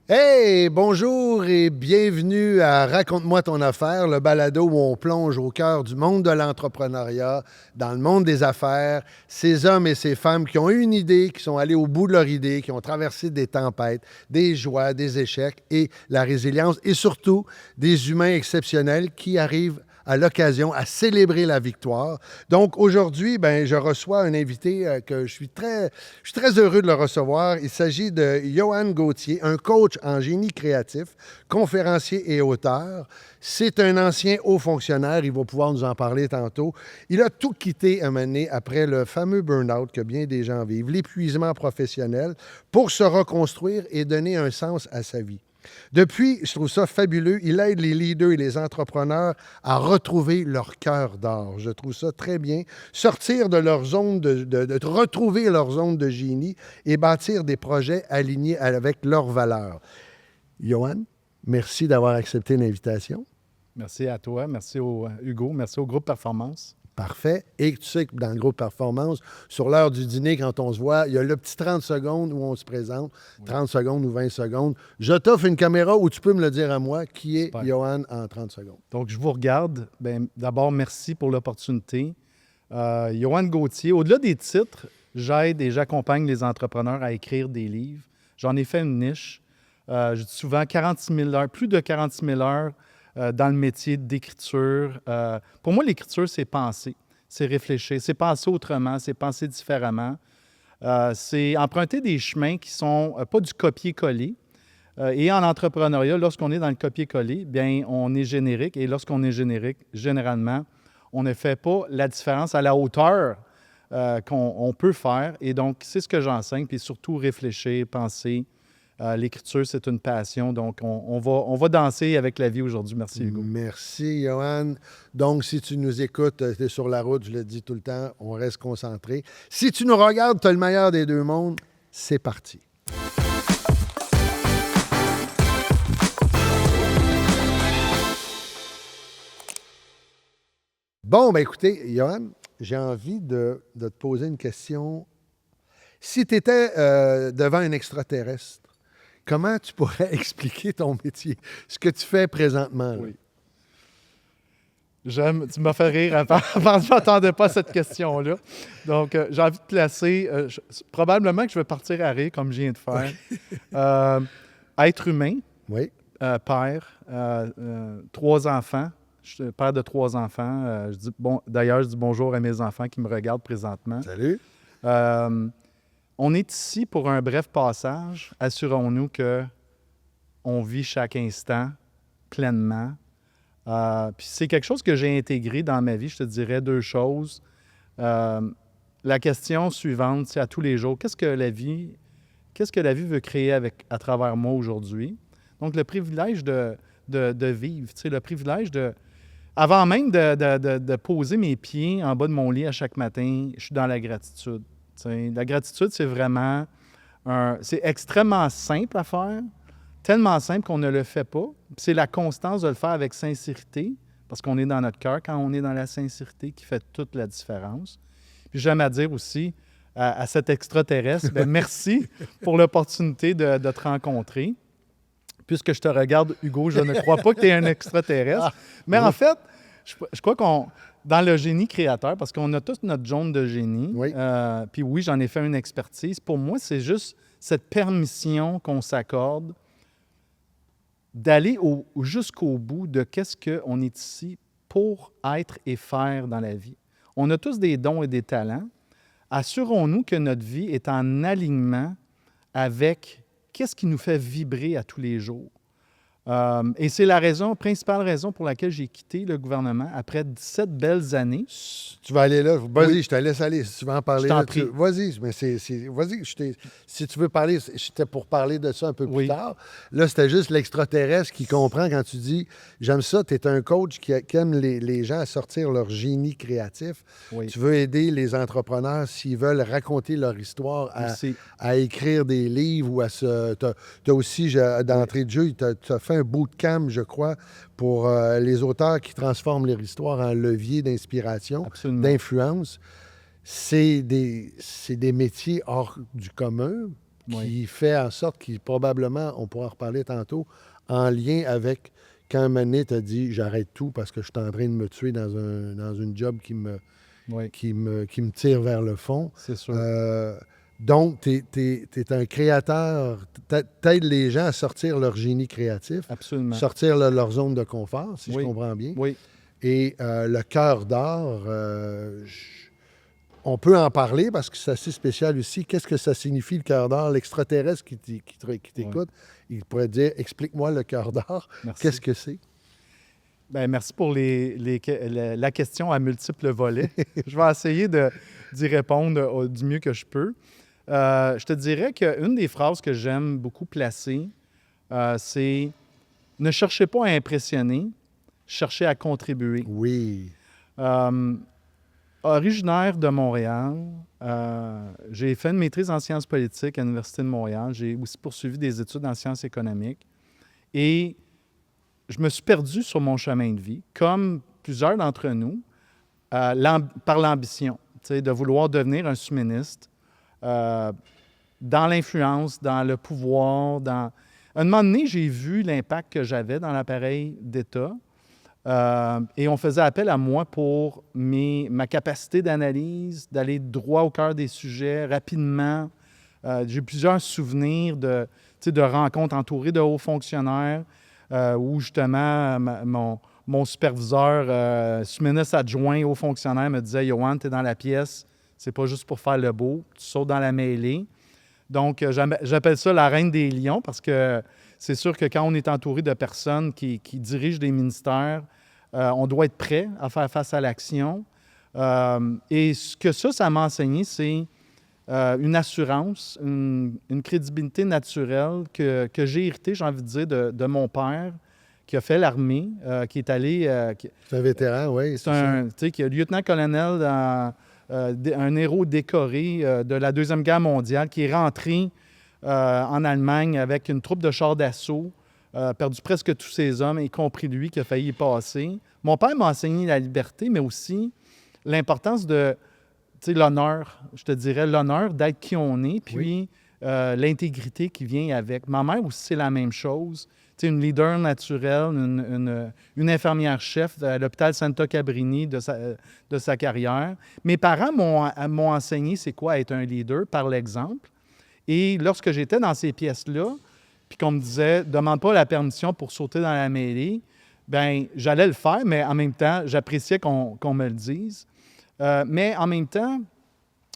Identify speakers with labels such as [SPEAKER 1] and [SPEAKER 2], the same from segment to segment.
[SPEAKER 1] Hey, bonjour et bienvenue à Raconte-moi ton affaire, le balado où on plonge au cœur du monde de l'entrepreneuriat, dans le monde des affaires, ces hommes et ces femmes qui ont eu une idée, qui sont allés au bout de leur idée, qui ont traversé des tempêtes, des joies, des échecs et la résilience et surtout des humains exceptionnels qui arrivent à l'occasion à célébrer la victoire. Donc aujourd'hui, je reçois un invité que je suis très heureux de le recevoir. Il s'agit de Johan Gauthier, un coach en génie créatif, conférencier et auteur. C'est un ancien haut fonctionnaire, il va pouvoir nous en parler tantôt. Il a tout quitté un moment donné après le fameux burn-out que bien des gens vivent, l'épuisement professionnel, pour se reconstruire et donner un sens à sa vie. Depuis, je trouve ça fabuleux. Il aide les leaders et les entrepreneurs à retrouver leur cœur d'or. Je trouve ça très bien. Sortir de leur zone de retrouver leur zone de génie et bâtir des projets alignés avec leurs valeurs. Johan, merci d'avoir accepté l'invitation.
[SPEAKER 2] Merci à toi, merci au Hugo, merci au groupe Performance.
[SPEAKER 1] Parfait. Et tu sais que dans le groupe Performance, sur l'heure du dîner, quand on se voit, il y a le petit 30 secondes où on se présente, 30 secondes ou 20 secondes. Je t'offre une caméra où tu peux me le dire à moi, qui est
[SPEAKER 2] Super.
[SPEAKER 1] Johan en 30 secondes.
[SPEAKER 2] Donc, je vous regarde. D'abord, merci pour l'opportunité. Johan Gauthier, au-delà des titres, j'aide et j'accompagne les entrepreneurs à écrire des livres. J'en ai fait une niche. Je dis souvent 46 000 heures, plus de 46 000 heures dans le métier d'écriture. Pour moi, l'écriture, c'est penser, c'est réfléchir, c'est penser autrement, c'est penser différemment. C'est emprunter des chemins qui ne sont pas du copier-coller. Et en entrepreneuriat, lorsqu'on est dans le copier-coller, bien, on est générique. Et lorsqu'on est générique, généralement, on ne fait pas la différence à la hauteur qu'on peut faire. Et donc, c'est ce que j'enseigne. Puis surtout, réfléchir, penser. L'écriture, c'est une passion. Donc, on va danser avec la vie aujourd'hui. Merci, Hugo.
[SPEAKER 1] Merci, Johan. Donc, si tu nous écoutes, tu es sur la route, je le dis tout le temps, on reste concentré. Si tu nous regardes, tu as le meilleur des deux mondes. C'est parti. Bon, écoutez, Johan, j'ai envie de te poser une question. Si tu étais devant un extraterrestre, comment tu pourrais expliquer ton métier, ce que tu fais présentement? Là?
[SPEAKER 2] Oui. Tu m'as fait rire avant. Je ne m'attendais pas à cette question-là. Donc, j'ai envie de placer. Probablement que je vais partir à rire comme je viens de faire. Être humain,
[SPEAKER 1] Oui.
[SPEAKER 2] père, 3 enfants. Je suis père de 3 enfants. D'ailleurs, je dis bonjour à mes enfants qui me regardent présentement.
[SPEAKER 1] Salut.
[SPEAKER 2] On est ici pour un bref passage. Assurons-nous qu'on vit chaque instant pleinement. Puis c'est quelque chose que j'ai intégré dans ma vie. Je te dirais 2 choses. La question suivante, c'est à tous les jours, qu'est-ce que la vie veut créer à travers moi aujourd'hui? Donc, le privilège de vivre, le privilège de... Avant même de poser mes pieds en bas de mon lit à chaque matin, je suis dans la gratitude. La gratitude, c'est vraiment... c'est extrêmement simple à faire, tellement simple qu'on ne le fait pas. C'est la constance de le faire avec sincérité, parce qu'on est dans notre cœur, quand on est dans la sincérité, qui fait toute la différence. Puis j'aime à dire aussi à cet extraterrestre, merci pour l'opportunité de te rencontrer. Puisque je te regarde, Hugo, je ne crois pas que tu es un extraterrestre. Mais en fait, je crois qu'on, dans le génie créateur, parce qu'on a tous notre zone de génie,
[SPEAKER 1] Oui.
[SPEAKER 2] Puis oui, j'en ai fait une expertise. Pour moi, c'est juste cette permission qu'on s'accorde d'aller jusqu'au bout de qu'est-ce qu'on est ici pour être et faire dans la vie. On a tous des dons et des talents. Assurons-nous que notre vie est en alignement avec qu'est-ce qui nous fait vibrer à tous les jours. Et c'est la principale raison pour laquelle j'ai quitté le gouvernement après 17 belles années.
[SPEAKER 1] Tu vas aller là. Vas-y,
[SPEAKER 2] Oui.
[SPEAKER 1] je te laisse aller. Si tu veux en parler,
[SPEAKER 2] Je t'en
[SPEAKER 1] là,
[SPEAKER 2] prie.
[SPEAKER 1] vas-y. Mais vas-y. Si tu veux parler, j'étais pour parler de ça un peu plus
[SPEAKER 2] Oui.
[SPEAKER 1] tard. Là, c'était juste l'extraterrestre qui comprend quand tu dis j'aime ça, tu es un coach qui aime les gens à sortir leur génie créatif.
[SPEAKER 2] Oui.
[SPEAKER 1] Tu veux aider les entrepreneurs s'ils veulent raconter leur histoire
[SPEAKER 2] Aussi.
[SPEAKER 1] à écrire des livres ou à se. Tu as aussi, d'entrée de jeu, tu as fait un bootcamp, je crois, pour les auteurs qui transforment leur histoire en levier d'inspiration,
[SPEAKER 2] Absolument.
[SPEAKER 1] d'influence. C'est des métiers hors du commun. qui fait en sorte qu'il probablement, on pourra en reparler tantôt, en lien avec quand un moment donné, tu as dit j'arrête tout parce que je suis en train de me tuer dans une job
[SPEAKER 2] Oui,
[SPEAKER 1] qui me tire vers le fond.
[SPEAKER 2] c'est sûr.
[SPEAKER 1] Donc, tu es un créateur, t'aides les gens à sortir leur génie créatif,
[SPEAKER 2] Absolument.
[SPEAKER 1] sortir leur zone de confort, si
[SPEAKER 2] Oui.
[SPEAKER 1] je comprends bien.
[SPEAKER 2] Oui.
[SPEAKER 1] Et le cœur d'or, on peut en parler parce que c'est assez spécial aussi. Qu'est-ce que ça signifie le cœur d'or? L'extraterrestre qui t'écoute, il pourrait dire explique-moi le cœur d'or.
[SPEAKER 2] Merci.
[SPEAKER 1] Qu'est-ce que c'est?
[SPEAKER 2] Bien, merci pour la question à multiples volets. Je vais essayer d'y répondre du mieux que je peux. Je te dirais qu'une des phrases que j'aime beaucoup placer, c'est « Ne cherchez pas à impressionner, cherchez à contribuer ».
[SPEAKER 1] Oui.
[SPEAKER 2] Originaire de Montréal, j'ai fait une maîtrise en sciences politiques à l'Université de Montréal. J'ai aussi poursuivi des études en sciences économiques. Et je me suis perdu sur mon chemin de vie, comme plusieurs d'entre nous, par l'ambition, de vouloir devenir un sous-ministre, dans l'influence, dans le pouvoir. À un moment donné, j'ai vu l'impact que j'avais dans l'appareil d'État. Et on faisait appel à moi pour ma capacité d'analyse, d'aller droit au cœur des sujets rapidement. J'ai plusieurs souvenirs de rencontres entourées de hauts fonctionnaires où justement mon superviseur, sous-ministre adjoint haut fonctionnaire, me disait « Yoann, tu es dans la pièce, c'est pas juste pour faire le beau, tu sautes dans la mêlée ». Donc, j'appelle ça la reine des lions parce que c'est sûr que quand on est entouré de personnes qui dirigent des ministères, on doit être prêt à faire face à l'action. Et ce que ça m'a enseigné, c'est une assurance, une crédibilité naturelle que j'ai héritée, j'ai envie de dire, de mon père, qui a fait l'armée, qui est allé...
[SPEAKER 1] C'est un vétéran, oui.
[SPEAKER 2] C'est un qui est lieutenant-colonel, un héros décoré de la Deuxième Guerre mondiale, qui est rentré en Allemagne avec une troupe de chars d'assaut, perdu presque tous ses hommes, y compris lui, qui a failli y passer. Mon père m'a enseigné la liberté, mais aussi l'importance de l'honneur, je te dirais, l'honneur d'être qui on est, puis l'intégrité qui vient avec. Ma mère aussi, c'est la même chose. Une leader naturelle, une infirmière-chef à l'hôpital Santa Cabrini de sa carrière. Mes parents m'ont enseigné c'est quoi être un leader par l'exemple. Et lorsque j'étais dans ces pièces-là, puis qu'on me disait « demande pas la permission pour sauter dans la mêlée », bien, j'allais le faire, mais en même temps, j'appréciais qu'on me le dise. Mais en même temps,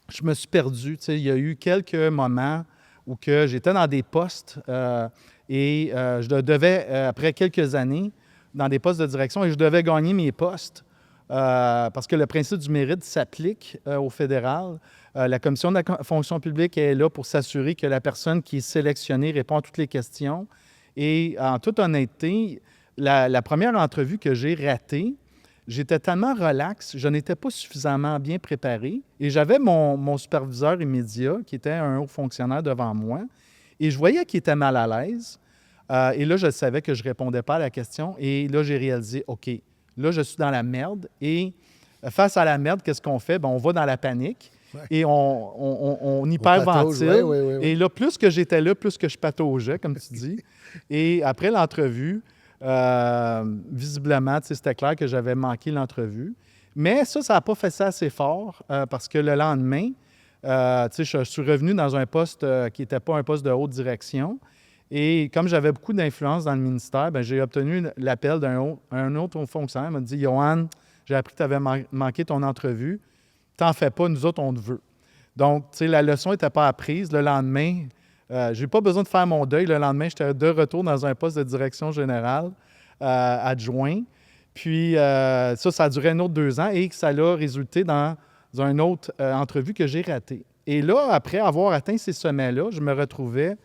[SPEAKER 2] je me suis perdu. Il y a eu quelques moments où que j'étais dans des postes et je devais, après quelques années, dans des postes de direction, et je devais gagner mes postes parce que le principe du mérite s'applique au fédéral. La Commission de la fonction publique est là pour s'assurer que la personne qui est sélectionnée répond à toutes les questions. Et en toute honnêteté, la première entrevue que j'ai ratée, j'étais tellement relax, je n'étais pas suffisamment bien préparé. Et j'avais mon superviseur immédiat, qui était un haut fonctionnaire devant moi, et je voyais qu'il était mal à l'aise. Et là, je savais que je ne répondais pas à la question. Et là, j'ai réalisé, OK, là, je suis dans la merde. Et face à la merde, qu'est-ce qu'on fait? Bien, on va dans la panique. Ouais. Et on hyperventile. Ouais. Et là, plus que j'étais là, plus que je pataugeais, comme tu dis. Et après l'entrevue, visiblement, c'était clair que j'avais manqué l'entrevue. Mais ça n'a pas fait ça assez fort parce que le lendemain, je suis revenu dans un poste qui n'était pas un poste de haute direction. Et comme j'avais beaucoup d'influence dans le ministère, bien, j'ai obtenu l'appel d'un autre fonctionnaire. Il m'a dit « Yoann, j'ai appris que tu avais manqué ton entrevue. T'en fais pas, nous autres, on te veut. » Donc, la leçon n'était pas apprise. Le lendemain, je n'ai pas besoin de faire mon deuil. Le lendemain, j'étais de retour dans un poste de direction générale adjoint. Puis, ça a duré un autre 2 ans et ça a résulté dans une autre entrevue que j'ai ratée. Et là, après avoir atteint ces sommets-là, je me retrouvais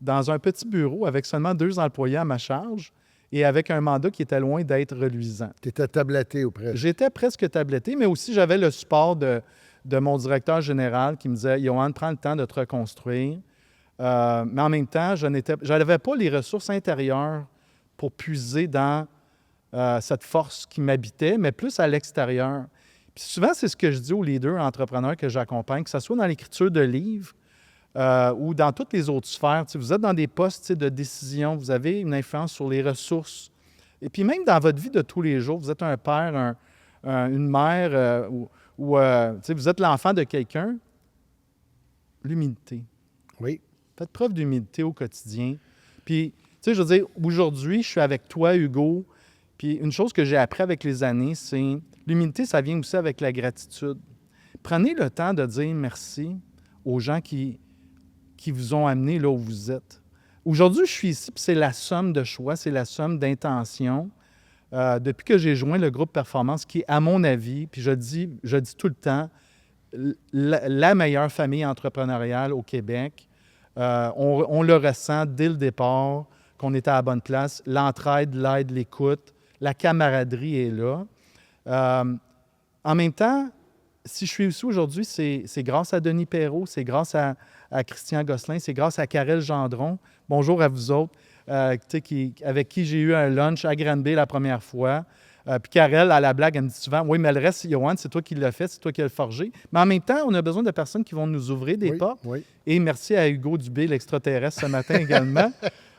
[SPEAKER 2] dans un petit bureau avec seulement 2 employés à ma charge et avec un mandat qui était loin d'être reluisant.
[SPEAKER 1] Tu étais tabletté ou presque? J'étais
[SPEAKER 2] presque tabletté, mais aussi j'avais le support de mon directeur général qui me disait « Yoann, prends le temps de te reconstruire. » Mais en même temps, je n'avais pas les ressources intérieures pour puiser dans cette force qui m'habitait, mais plus à l'extérieur. Puis souvent, c'est ce que je dis aux leaders entrepreneurs que j'accompagne, que ce soit dans l'écriture de livres, ou dans toutes les autres sphères. Vous êtes dans des postes de décision, vous avez une influence sur les ressources. Et puis même dans votre vie de tous les jours, vous êtes un père, une mère, ou vous êtes l'enfant de quelqu'un. L'humilité.
[SPEAKER 1] Oui.
[SPEAKER 2] Faites preuve d'humilité au quotidien. Puis, je veux dire, aujourd'hui, je suis avec toi, Hugo, puis une chose que j'ai appris avec les années, c'est l'humilité, ça vient aussi avec la gratitude. Prenez le temps de dire merci aux gens qui vous ont amené là où vous êtes. Aujourd'hui, je suis ici, puis c'est la somme de choix, c'est la somme d'intentions. Depuis que j'ai joint le groupe Performance, qui est, à mon avis, puis je dis tout le temps, la meilleure famille entrepreneuriale au Québec. On le ressent dès le départ, qu'on était à la bonne place. L'entraide, l'aide, l'écoute, la camaraderie est là. En même temps, si je suis ici aujourd'hui, c'est grâce à Denis Perrault, c'est grâce à Christian Gosselin, c'est grâce à Karel Gendron. Bonjour à vous autres, avec qui j'ai eu un lunch à Granby la première fois. Puis Karel, à la blague, elle me dit souvent « Oui, mais le reste, Johan, c'est toi qui l'as fait, c'est toi qui l'as forgé. » Mais en même temps, on a besoin de personnes qui vont nous ouvrir des portes.
[SPEAKER 1] Oui. Et
[SPEAKER 2] merci à Hugo Dubé, l'extraterrestre, ce matin également.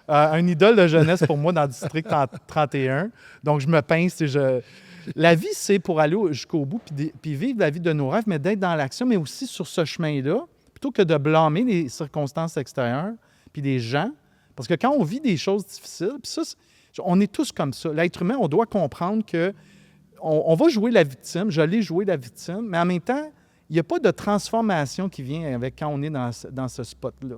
[SPEAKER 2] Un idole de jeunesse pour moi dans le district 31. Donc, je me pince et La vie, c'est pour aller jusqu'au bout puis vivre la vie de nos rêves, mais d'être dans l'action, mais aussi sur ce chemin-là, plutôt que de blâmer les circonstances extérieures puis les gens. Parce que quand on vit des choses difficiles, puis ça, on est tous comme ça. L'être humain, on doit comprendre que on va jouer la victime. Je l'ai joué la victime, mais en même temps, il n'y a pas de transformation qui vient avec quand on est dans ce spot-là.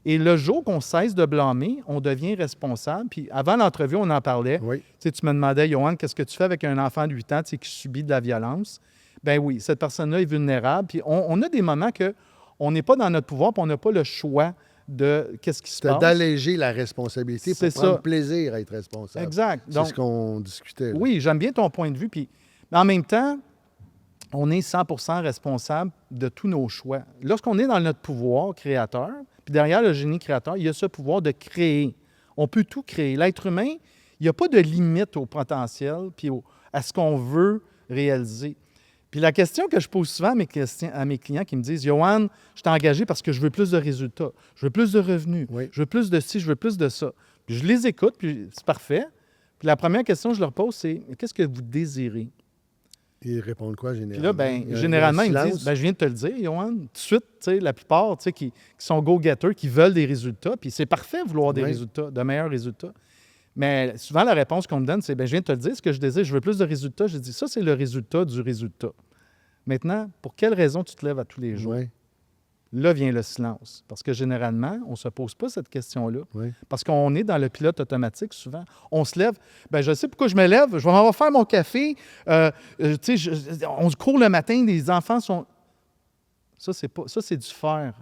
[SPEAKER 2] Et le jour qu'on cesse de blâmer, on devient responsable. Puis avant l'entrevue, on en parlait.
[SPEAKER 1] Oui.
[SPEAKER 2] Tu me demandais, Johan, qu'est-ce que tu fais avec un enfant de 8 ans qui subit de la violence? Bien oui, cette personne-là est vulnérable. Puis on a des moments qu'on n'est pas dans notre pouvoir, puis on n'a pas le choix de qu'est-ce qui se passe.
[SPEAKER 1] D'alléger la responsabilité pour prendre plaisir à être responsable.
[SPEAKER 2] Exact.
[SPEAKER 1] C'est ce qu'on discutait. Là.
[SPEAKER 2] Oui, j'aime bien ton point de vue. Puis, mais en même temps, on est 100% responsable de tous nos choix. Lorsqu'on est dans notre pouvoir créateur, puis derrière le génie créateur, il y a ce pouvoir de créer. On peut tout créer. L'être humain, il n'y a pas de limite au potentiel puis à ce qu'on veut réaliser. Puis la question que je pose souvent à mes clients qui me disent « Johan, je t'ai engagé parce que je veux plus de résultats, je veux plus de revenus, je veux plus de ci, je veux plus de ça. » Puis je les écoute, puis c'est parfait. Puis la première question que je leur pose, c'est « Qu'est-ce que vous désirez? »
[SPEAKER 1] Ils répondent quoi, généralement?
[SPEAKER 2] Puis là, généralement, ils me disent, je viens de te le dire, Johan, tout de suite, la plupart qui sont go-getters, qui veulent des résultats, puis c'est parfait vouloir des résultats, de meilleurs résultats. Mais souvent, la réponse qu'on me donne, c'est, je viens de te le dire, ce que je désire, je veux plus de résultats. Je dis, ça, c'est le résultat du résultat. Maintenant, pour quelle raison tu te lèves à tous les jours? Là vient le silence. Parce que généralement, on ne se pose pas cette question-là. Parce qu'on est dans le pilote automatique souvent. On se lève, je sais pourquoi je me lève, je vais m'en faire mon café. On court le matin, les enfants sont... Ça, c'est du faire.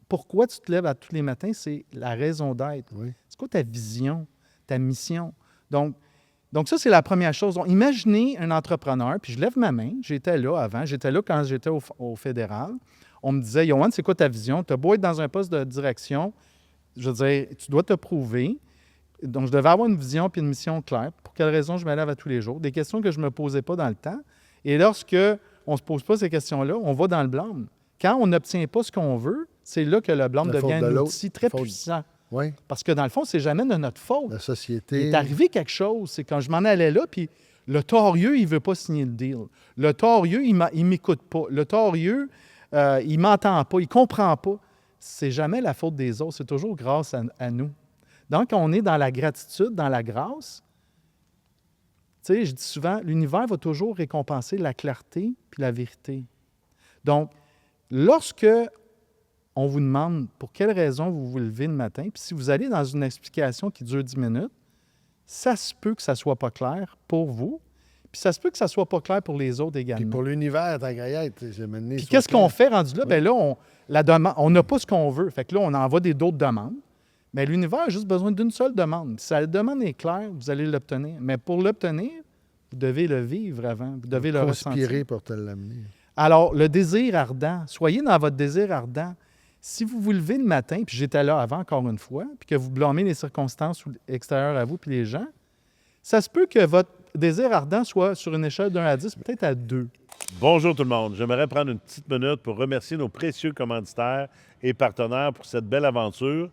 [SPEAKER 2] Pourquoi tu te lèves à tous les matins? C'est la raison d'être. C'est quoi ta vision, ta mission? Donc ça, c'est la première chose. Donc, imaginez un entrepreneur, puis je lève ma main, j'étais là avant, j'étais là quand j'étais au fédéral. On me disait, Johan, c'est quoi ta vision? Tu as beau être dans un poste de direction, je veux dire, tu dois te prouver. Donc, je devais avoir une vision puis une mission claire. Pour quelle raison je me lève à tous les jours? Des questions que je ne me posais pas dans le temps. Et lorsque on ne se pose pas ces questions-là, on va dans le blâme. Quand on n'obtient pas ce qu'on veut, c'est là que le blâme devient un outil très puissant. Parce que dans le fond, c'est jamais de notre faute.
[SPEAKER 1] La société...
[SPEAKER 2] Il est arrivé quelque chose. C'est quand je m'en allais là, puis le torieux, il ne veut pas signer le deal. Le torieux, il ne m'écoute pas. Le torieux... il ne m'entend pas, il ne comprend pas. C'est jamais la faute des autres, c'est toujours grâce à nous. Donc, on est dans la gratitude, dans la grâce. Tu sais, je dis souvent, l'univers va toujours récompenser la clarté puis la vérité. Donc, lorsque on vous demande pour quelle raison vous vous levez le matin, puis si vous allez dans une explication qui dure 10 minutes, ça se peut que ça ne soit pas clair pour vous, puis ça se peut que ça ne soit pas clair pour les autres également.
[SPEAKER 1] Puis pour l'univers, ta gaillette, j'ai mené.
[SPEAKER 2] Puis qu'est-ce qu'on fait rendu là? Bien là, on n'a pas ce qu'on veut. Fait que là, on envoie d'autres demandes. Mais l'univers a juste besoin d'une seule demande. Si la demande est claire, vous allez l'obtenir. Mais pour l'obtenir, vous devez le vivre avant. Vous devez le ressentir.
[SPEAKER 1] Conspirer pour te l'amener.
[SPEAKER 2] Alors, le désir ardent. Soyez dans votre désir ardent. Si vous vous levez le matin, puis j'étais là avant encore une fois, puis que vous blâmez les circonstances extérieures à vous puis les gens, ça se peut que votre désir ardent soit sur une échelle d'1 à 10, peut-être à 2.
[SPEAKER 3] Bonjour tout le monde. J'aimerais prendre une petite minute pour remercier nos précieux commanditaires et partenaires pour cette belle aventure.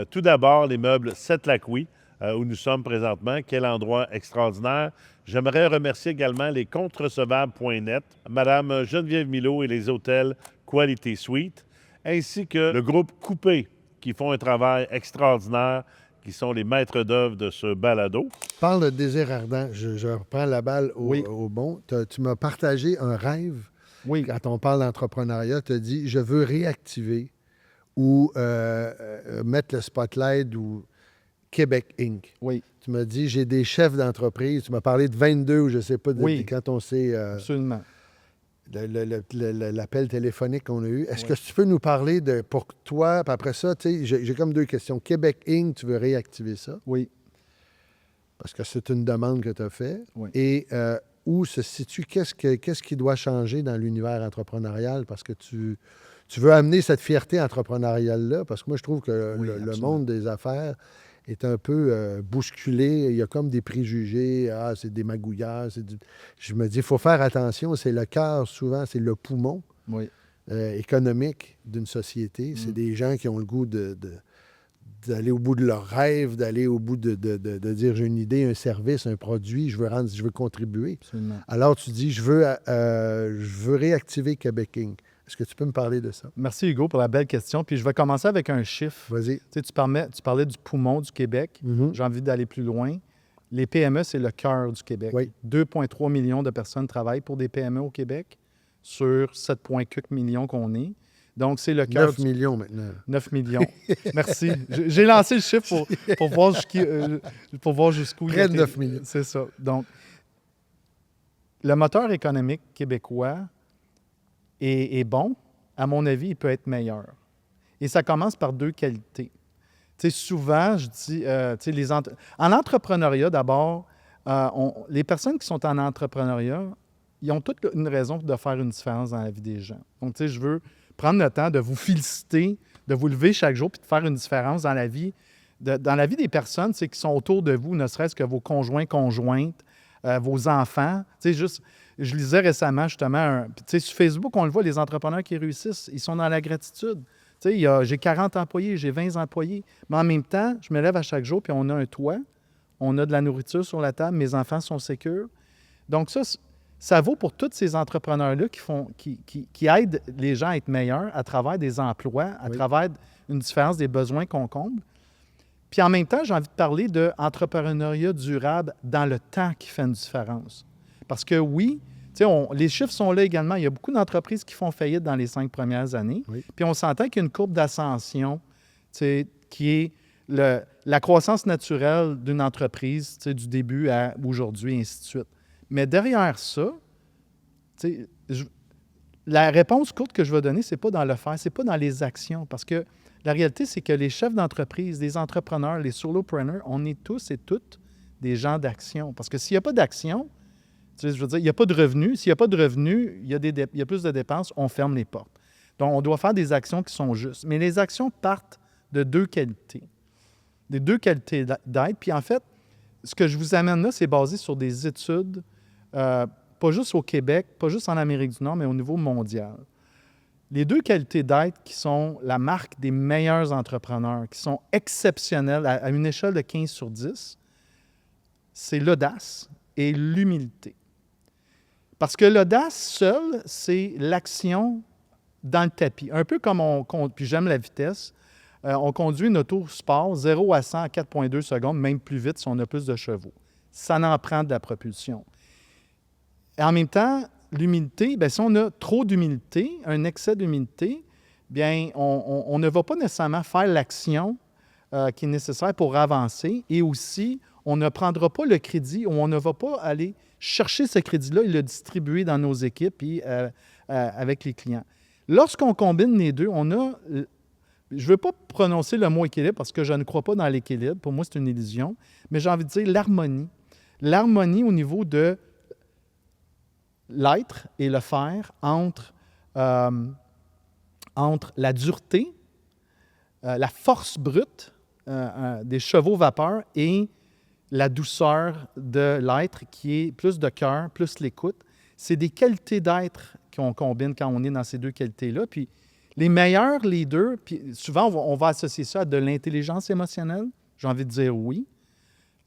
[SPEAKER 3] Tout d'abord, les meubles Sept-Lac-Oui, où nous sommes présentement. Quel endroit extraordinaire. J'aimerais remercier également les compterecevables.net, Madame Geneviève Milot et les hôtels Quality Suite, ainsi que le groupe Coupé, qui font un travail extraordinaire, qui sont les maîtres d'œuvre de ce balado.
[SPEAKER 1] Parle de désir ardent. Je reprends la balle
[SPEAKER 2] Oui.
[SPEAKER 1] au bon. Tu m'as partagé un rêve.
[SPEAKER 2] Oui,
[SPEAKER 1] Quand on parle d'entrepreneuriat, tu as dit, je veux réactiver ou mettre le spotlight ou Québec Inc.
[SPEAKER 2] oui,
[SPEAKER 1] Tu m'as dit, j'ai des chefs d'entreprise. Tu m'as parlé de 22 ou je ne sais pas,
[SPEAKER 2] Oui.
[SPEAKER 1] quand on s'est...
[SPEAKER 2] absolument.
[SPEAKER 1] l'appel téléphonique qu'on a eu. Est-ce
[SPEAKER 2] Oui.
[SPEAKER 1] que tu peux nous parler de, pour toi, puis après ça, tu sais, j'ai comme deux questions. Québec Inc., tu veux réactiver ça,
[SPEAKER 2] Oui,
[SPEAKER 1] parce que c'est une demande que tu as faite.
[SPEAKER 2] Oui.
[SPEAKER 1] Et où se situe, qu'est-ce qui doit changer dans l'univers entrepreneurial, parce que tu veux amener cette fierté entrepreneuriale-là, parce que moi, je trouve que
[SPEAKER 2] Oui,
[SPEAKER 1] le
[SPEAKER 2] absolument.
[SPEAKER 1] monde des affaires est un peu bousculé. Il y a comme des préjugés. Ah, c'est des magouillards. Je me dis, il faut faire attention. C'est le cœur, souvent, c'est le poumon
[SPEAKER 2] oui,
[SPEAKER 1] économique d'une société. C'est
[SPEAKER 2] Mm.
[SPEAKER 1] des gens qui ont le goût d'aller au bout de leurs rêves, d'aller au bout de dire, j'ai une idée, un service, un produit, je veux contribuer.
[SPEAKER 2] absolument.
[SPEAKER 1] Alors, tu dis, je veux réactiver Québec Inc. Est-ce que tu peux me parler de ça?
[SPEAKER 2] Merci Hugo pour la belle question. Puis je vais commencer avec un chiffre.
[SPEAKER 1] Vas-y.
[SPEAKER 2] Tu sais, tu parlais du poumon du Québec.
[SPEAKER 1] Mhm.
[SPEAKER 2] J'ai envie d'aller plus loin. Les PME, c'est le cœur du Québec.
[SPEAKER 1] Oui.
[SPEAKER 2] 2,3 millions de personnes travaillent pour des PME au Québec sur 7,4 millions qu'on est. Donc, c'est le cœur
[SPEAKER 1] 9 millions maintenant.
[SPEAKER 2] 9 millions. Merci. J'ai lancé le chiffre pour voir jusqu'où
[SPEAKER 1] Près de
[SPEAKER 2] il
[SPEAKER 1] 9 millions.
[SPEAKER 2] C'est ça. Donc, le moteur économique québécois est bon. À mon avis, il peut être meilleur. Et ça commence par deux qualités. Tu sais, souvent, je dis, tu sais, en entrepreneuriat, d'abord, les personnes qui sont en entrepreneuriat, ils ont toutes une raison de faire une différence dans la vie des gens. Donc, tu sais, je veux prendre le temps de vous féliciter, de vous lever chaque jour puis de faire une différence dans la vie, dans la vie des personnes qui sont autour de vous, ne serait-ce que vos conjoints, conjointes, vos enfants. Tu sais, juste, je lisais récemment, justement, tu sais, sur Facebook, on le voit, les entrepreneurs qui réussissent, ils sont dans la gratitude. Tu sais, j'ai 40 employés, j'ai 20 employés, mais en même temps, je me lève à chaque jour puis on a un toit, on a de la nourriture sur la table, mes enfants sont sécures. Donc ça vaut pour tous ces entrepreneurs-là qui aident les gens à être meilleurs à travers des emplois, à
[SPEAKER 1] Oui.
[SPEAKER 2] travers une différence des besoins qu'on comble. Puis en même temps, j'ai envie de parler d'entrepreneuriat durable dans le temps qui fait une différence. Parce que oui, tu sais, les chiffres sont là également. Il y a beaucoup d'entreprises qui font faillite dans les 5 premières années.
[SPEAKER 1] Oui.
[SPEAKER 2] Puis on s'entend qu'il y a une courbe d'ascension, tu sais, qui est la croissance naturelle d'une entreprise, tu sais, du début à aujourd'hui, et ainsi de suite. Mais derrière ça, tu sais, la réponse courte que je vais donner, c'est pas dans le faire, c'est pas dans les actions. Parce que la réalité, c'est que les chefs d'entreprise, les entrepreneurs, les solopreneurs, on est tous et toutes des gens d'action. Parce que s'il n'y a pas d'action, tu sais, je veux dire, il n'y a pas de revenus. S'il n'y a pas de revenus, il y a plus de dépenses, on ferme les portes. Donc, on doit faire des actions qui sont justes. Mais les actions partent de deux qualités. Des deux qualités d'aide. Puis en fait, ce que je vous amène là, c'est basé sur des études, pas juste au Québec, pas juste en Amérique du Nord, mais au niveau mondial. Les deux qualités d'aide qui sont la marque des meilleurs entrepreneurs, qui sont exceptionnelles à une échelle de 15 sur 10, c'est l'audace et l'humilité. Parce que l'audace seule, c'est l'action dans le tapis. Un peu comme puis j'aime la vitesse, on conduit une auto sport 0 à 100 en 4,2 secondes, même plus vite si on a plus de chevaux. Ça en prend de la propulsion. Et en même temps, l'humilité, bien, si on a trop d'humilité, un excès d'humilité, bien, on ne va pas nécessairement faire l'action qui est nécessaire pour avancer. Et aussi, on ne prendra pas le crédit ou on ne va pas aller chercher ce crédit-là et le distribuer dans nos équipes et avec les clients. Lorsqu'on combine les deux, on a... Je ne veux pas prononcer le mot équilibre parce que je ne crois pas dans l'équilibre. Pour moi, c'est une illusion. Mais j'ai envie de dire l'harmonie. L'harmonie au niveau de l'être et le faire entre la dureté, la force brute des chevaux vapeur et la douceur de l'être qui est plus de cœur, plus l'écoute. C'est des qualités d'être qu'on combine quand on est dans ces deux qualités-là. Puis les meilleurs leaders, puis souvent on va associer ça à de l'intelligence émotionnelle. J'ai envie de dire oui.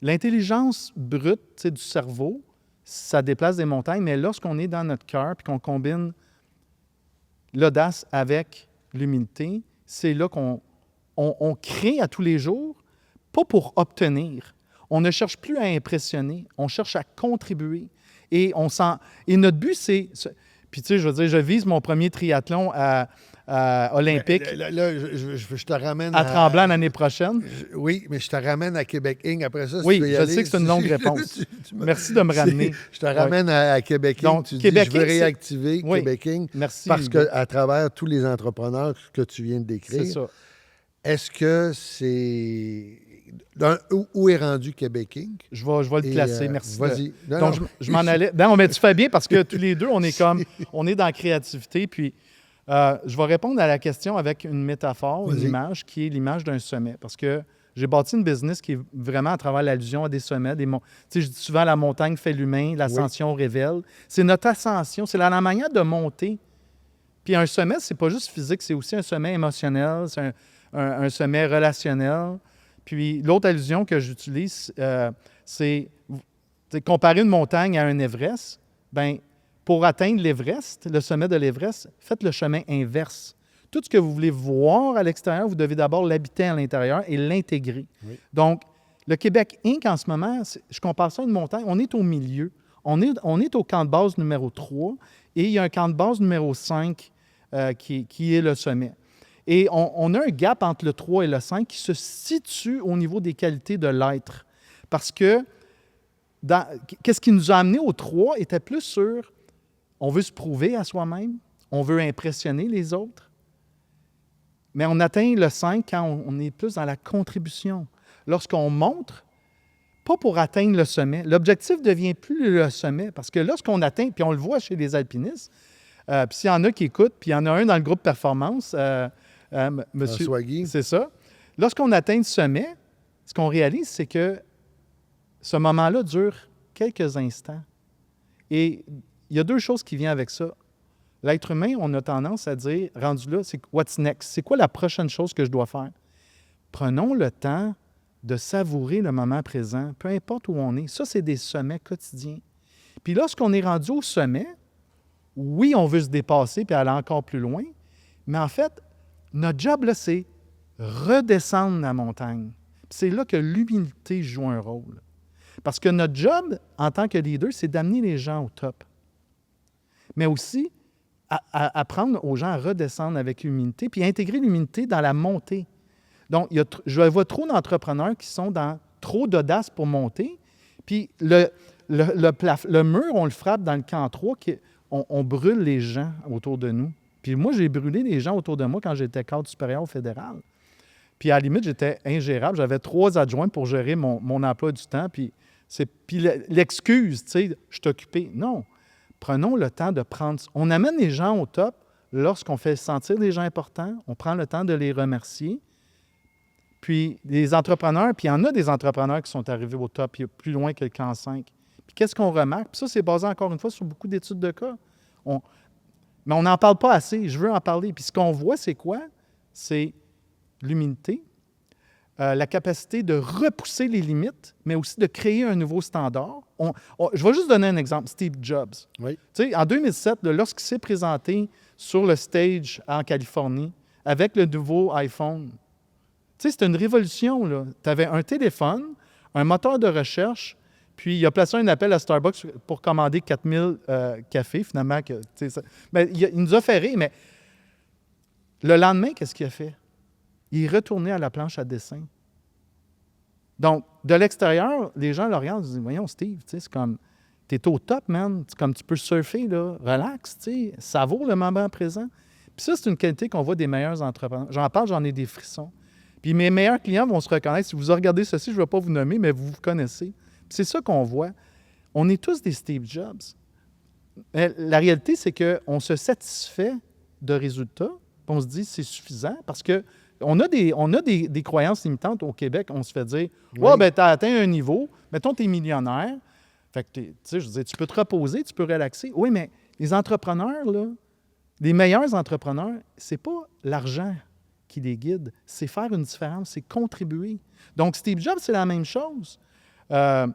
[SPEAKER 2] L'intelligence brute du cerveau, ça déplace des montagnes, mais lorsqu'on est dans notre cœur puis qu'on combine l'audace avec l'humilité, c'est là qu'on crée à tous les jours, pas pour obtenir. On ne cherche plus à impressionner, on cherche à contribuer. Et notre but, c'est... Puis tu sais, je veux dire, je vise mon premier triathlon olympique
[SPEAKER 1] Là, je te ramène
[SPEAKER 2] à Tremblant l'année prochaine.
[SPEAKER 1] Oui, mais je te ramène à Québec Inc. Après ça, si
[SPEAKER 2] Oui,
[SPEAKER 1] tu veux y
[SPEAKER 2] je
[SPEAKER 1] aller,
[SPEAKER 2] sais que c'est une longue réponse. Merci de me ramener.
[SPEAKER 1] Je te ramène à Québec Inc.
[SPEAKER 2] Donc,
[SPEAKER 1] Tu
[SPEAKER 2] Québec
[SPEAKER 1] dis, je veux
[SPEAKER 2] Inc, c'est-
[SPEAKER 1] réactiver
[SPEAKER 2] Oui.
[SPEAKER 1] Québec Inc.
[SPEAKER 2] Merci.
[SPEAKER 1] Parce
[SPEAKER 2] Hugo.
[SPEAKER 1] qu'à travers tous les entrepreneurs que tu viens de décrire,
[SPEAKER 2] C'est ça.
[SPEAKER 1] est-ce que c'est... Où est rendu Québec Inc?
[SPEAKER 2] Je vais le
[SPEAKER 1] Et,
[SPEAKER 2] placer, merci.
[SPEAKER 1] Vas-y. Non,
[SPEAKER 2] Donc,
[SPEAKER 1] non.
[SPEAKER 2] je m'en allais. Non, mais tu fais bien parce que tous les deux, on est dans la créativité. Puis, je vais répondre à la question avec une métaphore, une
[SPEAKER 1] Vas-y.
[SPEAKER 2] image qui est l'image d'un sommet. Parce que j'ai bâti une business qui est vraiment à travers l'allusion à des sommets. Tu sais, je dis souvent la montagne fait l'humain, l'ascension révèle. C'est notre ascension, c'est la manière de monter. Puis un sommet, c'est pas juste physique, c'est aussi un sommet émotionnel, c'est un sommet relationnel. Puis l'autre allusion que j'utilise, c'est comparer une montagne à un Everest. Bien, pour atteindre l'Everest, le sommet de l'Everest, faites le chemin inverse. Tout ce que vous voulez voir à l'extérieur, vous devez d'abord l'habiter à l'intérieur et l'intégrer.
[SPEAKER 1] Oui.
[SPEAKER 2] Donc, le Québec Inc., en ce moment, je compare ça à une montagne, on est au milieu. On est au camp de base numéro 3 et il y a un camp de base numéro 5 qui est le sommet. Et on a un gap entre le 3 et le 5 qui se situe au niveau des qualités de l'être. Parce que qu'est-ce qui nous a amené au 3 était plus sur on veut se prouver à soi-même, on veut impressionner les autres. Mais on atteint le 5 quand on est plus dans la contribution. Lorsqu'on montre, pas pour atteindre le sommet. L'objectif ne devient plus le sommet. Parce que lorsqu'on atteint, puis on le voit chez les alpinistes, puis s'il y en a qui écoutent, puis il y en a un dans le groupe performance, monsieur,
[SPEAKER 1] François Guy.
[SPEAKER 2] c'est ça. Lorsqu'on atteint le sommet, ce qu'on réalise, c'est que ce moment-là dure quelques instants. Et il y a deux choses qui viennent avec ça. L'être humain, on a tendance à dire, rendu là, c'est what's next? C'est quoi la prochaine chose que je dois faire? Prenons le temps de savourer le moment présent, peu importe où on est. Ça, c'est des sommets quotidiens. Puis lorsqu'on est rendu au sommet, oui, on veut se dépasser puis aller encore plus loin, mais en fait, notre job, là, c'est redescendre la montagne. Puis c'est là que l'humilité joue un rôle. Parce que notre job, en tant que leader, c'est d'amener les gens au top. Mais aussi, apprendre aux gens à redescendre avec l'humilité, puis intégrer l'humilité dans la montée. Donc, je vois trop d'entrepreneurs qui sont dans trop d'audace pour monter, puis le mur, on le frappe dans le camp 3, on brûle les gens autour de nous. Puis moi, j'ai brûlé les gens autour de moi quand j'étais cadre supérieur au fédéral. Puis à la limite, j'étais ingérable. J'avais 3 adjoints pour gérer mon emploi du temps. Puis l'excuse, tu sais, je suis occupé. Non. Prenons le temps de prendre... On amène les gens au top lorsqu'on fait sentir les gens importants. On prend le temps de les remercier. Puis les entrepreneurs, puis il y en a des entrepreneurs qui sont arrivés au top plus loin que le camp 5. Puis qu'est-ce qu'on remarque? Puis ça, c'est basé encore une fois sur beaucoup d'études de cas. Mais on n'en parle pas assez. Je veux en parler. Puis ce qu'on voit, c'est quoi? C'est l'humilité, la capacité de repousser les limites, mais aussi de créer un nouveau standard. Je vais juste donner un exemple. Steve Jobs.
[SPEAKER 1] Oui.
[SPEAKER 2] Tu sais, en 2007, lorsqu'il s'est présenté sur le stage en Californie avec le nouveau iPhone, tu sais, c'était une révolution. Tu avais un téléphone, un moteur de recherche, puis il a placé un appel à Starbucks pour commander 4000 cafés, finalement. Mais il nous a fait rire, mais le lendemain, qu'est-ce qu'il a fait? Il est retourné à la planche à dessin. Donc, de l'extérieur, les gens le regardent et disent « Voyons, Steve, c'est comme, t'es au top, man. C'est comme tu peux surfer, là, relax, savoure le moment présent. » Puis ça, c'est une qualité qu'on voit des meilleurs entrepreneurs. J'en parle, j'en ai des frissons. Puis mes meilleurs clients vont se reconnaître. Si vous regardez ceci, je ne vais pas vous nommer, mais vous connaissez. Puis c'est ça qu'on voit. On est tous des Steve Jobs. Mais la réalité, c'est qu'on se satisfait de résultats, puis on se dit c'est suffisant parce que on a des croyances limitantes au Québec. On se fait dire « Ouais, ben tu as atteint un niveau, Mettons, tu es millionnaire. Fait que, tu sais, je veux dire, tu peux te reposer, tu peux relaxer. Oui, mais les entrepreneurs, là, les meilleurs entrepreneurs, c'est pas l'argent qui les guide, c'est faire une différence, c'est contribuer. Donc, Steve Jobs, c'est la même chose. Le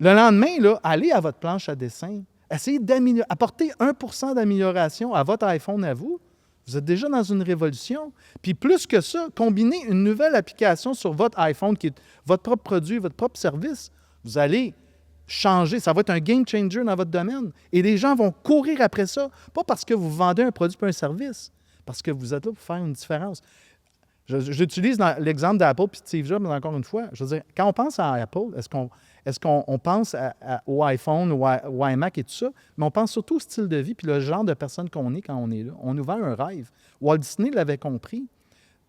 [SPEAKER 2] lendemain, là, allez à votre planche à dessin, essayez d'améliorer, apporter 1% d'amélioration à votre iPhone à vous. Vous êtes déjà dans une révolution. Puis plus que ça, combinez une nouvelle application sur votre iPhone qui est votre propre produit, votre propre service. Vous allez changer. Ça va être un game changer dans votre domaine. Et les gens vont courir après ça. Pas parce que vous vendez un produit ou un service, parce que vous êtes là pour faire une différence. J'utilise l'exemple d'Apple puis de Steve Jobs encore une fois. Je veux dire, quand on pense à Apple, est-ce qu'on pense au iPhone ou au iMac et tout ça, mais on pense surtout au style de vie puis le genre de personne qu'on est quand on est là. On nous vend un rêve. Walt Disney l'avait compris.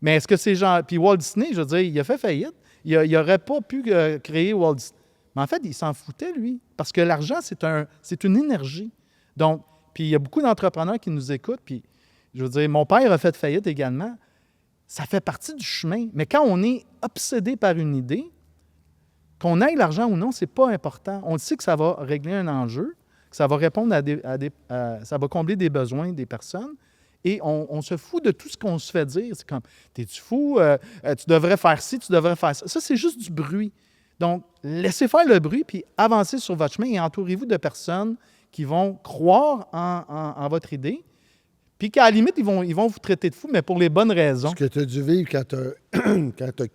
[SPEAKER 2] Mais est-ce que ces gens... Puis Walt Disney, je veux dire, il a fait faillite. Il n'aurait pas pu créer Walt Disney. Mais en fait, il s'en foutait, lui. Parce que l'argent, c'est une énergie. Donc, puis il y a beaucoup d'entrepreneurs qui nous écoutent. Puis, je veux dire, mon père a fait faillite également. Ça fait partie du chemin. Mais quand on est obsédé par une idée, qu'on ait l'argent ou non, c'est pas important. On sait que ça va régler un enjeu, que ça va répondre ça va combler des besoins des personnes. Et on se fout de tout ce qu'on se fait dire. C'est comme, t'es-tu fou? Tu devrais faire ci, tu devrais faire ça. Ça, c'est juste du bruit. Donc, laissez faire le bruit, puis avancez sur votre chemin et entourez-vous de personnes qui vont croire en votre idée, puis qu'à la limite, ils vont vous traiter de fou, mais pour les bonnes raisons.
[SPEAKER 1] Ce que tu as dû vivre quand tu as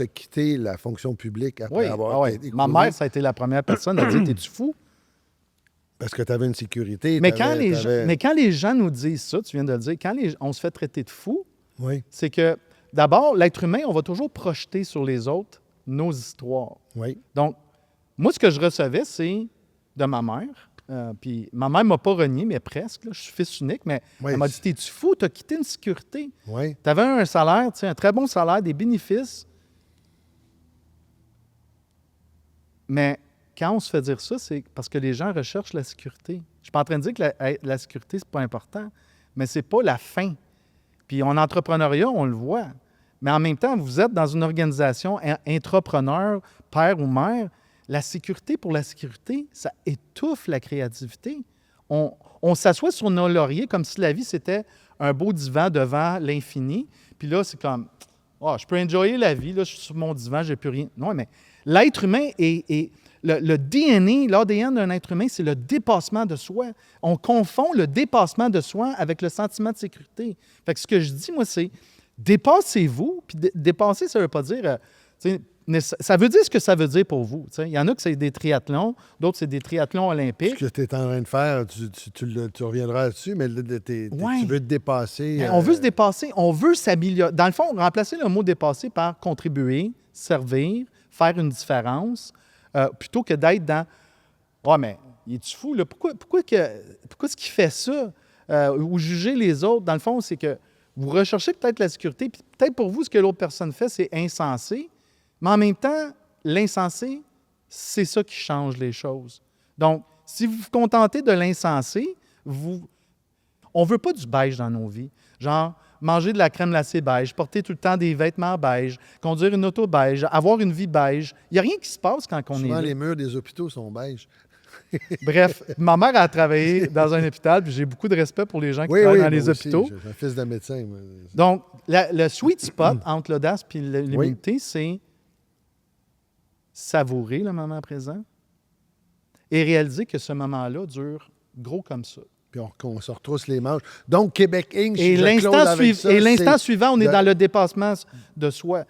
[SPEAKER 1] quitté la fonction publique après avoir été
[SPEAKER 2] Ma mère, ça a été la première personne à dire « T'es-tu fou? »
[SPEAKER 1] Parce que tu avais une sécurité.
[SPEAKER 2] Mais quand les gens nous disent ça, tu viens de le dire, quand on se fait traiter de fou,
[SPEAKER 1] oui.
[SPEAKER 2] C'est que, d'abord, l'être humain, on va toujours projeter sur les autres nos histoires.
[SPEAKER 1] Oui.
[SPEAKER 2] Donc, moi, ce que je recevais, c'est de ma mère. Puis ma mère ne m'a pas renié, mais presque. Là, je suis fils unique, mais elle m'a dit « T'es-tu fou? Tu as quitté une sécurité.
[SPEAKER 1] Oui.
[SPEAKER 2] Tu avais un salaire, un très bon salaire, des bénéfices. » Mais quand on se fait dire ça, c'est parce que les gens recherchent la sécurité. Je ne suis pas en train de dire que la sécurité, ce n'est pas important, mais ce n'est pas la fin. Puis en entrepreneuriat, on le voit. Mais en même temps, vous êtes dans une organisation intrapreneur, père ou mère. La sécurité pour la sécurité, ça étouffe la créativité. On s'assoit sur nos lauriers comme si la vie, c'était un beau divan devant l'infini. Puis là, c'est comme, je peux enjoyer la vie, là, je suis sur mon divan, j'ai plus rien. Non, mais l'être humain est le DNA, l'ADN d'un être humain, c'est le dépassement de soi. On confond le dépassement de soi avec le sentiment de sécurité. Fait que ce que je dis, moi, c'est dépassez-vous. Puis dépasser, ça ne veut pas dire... ça veut dire ce que ça veut dire pour vous. Il y en a que c'est des triathlons, d'autres, c'est des triathlons olympiques.
[SPEAKER 1] Ce que tu es en train de faire, tu reviendras là-dessus, mais tu veux te dépasser.
[SPEAKER 2] On veut se dépasser, on veut s'améliorer. Dans le fond, remplacer le mot « dépasser » par « contribuer »,« servir »,« faire une différence », plutôt que d'être dans « Ah, mais il est-tu fou? Là? Pourquoi est-ce qu'il fait ça? » Ou juger les autres. Dans le fond, c'est que vous recherchez peut-être la sécurité, puis peut-être pour vous, ce que l'autre personne fait, c'est insensé. Mais en même temps, l'insensé, c'est ça qui change les choses. Donc, si vous vous contentez de l'insensé, on ne veut pas du beige dans nos vies. Genre, manger de la crème glacée beige, porter tout le temps des vêtements beige, conduire une auto beige, avoir une vie beige. Il n'y a rien qui se passe quand on est là.
[SPEAKER 1] Souvent, les murs des hôpitaux sont beiges.
[SPEAKER 2] Bref, ma mère a travaillé dans un hôpital, puis j'ai beaucoup de respect pour les gens qui travaillent dans les hôpitaux.
[SPEAKER 1] J'ai un fils de médecin. Moi.
[SPEAKER 2] Donc, le sweet spot entre l'audace et l'humilité, c'est savourer le moment présent et réaliser que ce moment-là dure gros comme ça.
[SPEAKER 1] Puis on se retrousse les manches. Donc, Québec Inc.,
[SPEAKER 2] et l'instant suivant, on est dans le dépassement de soi.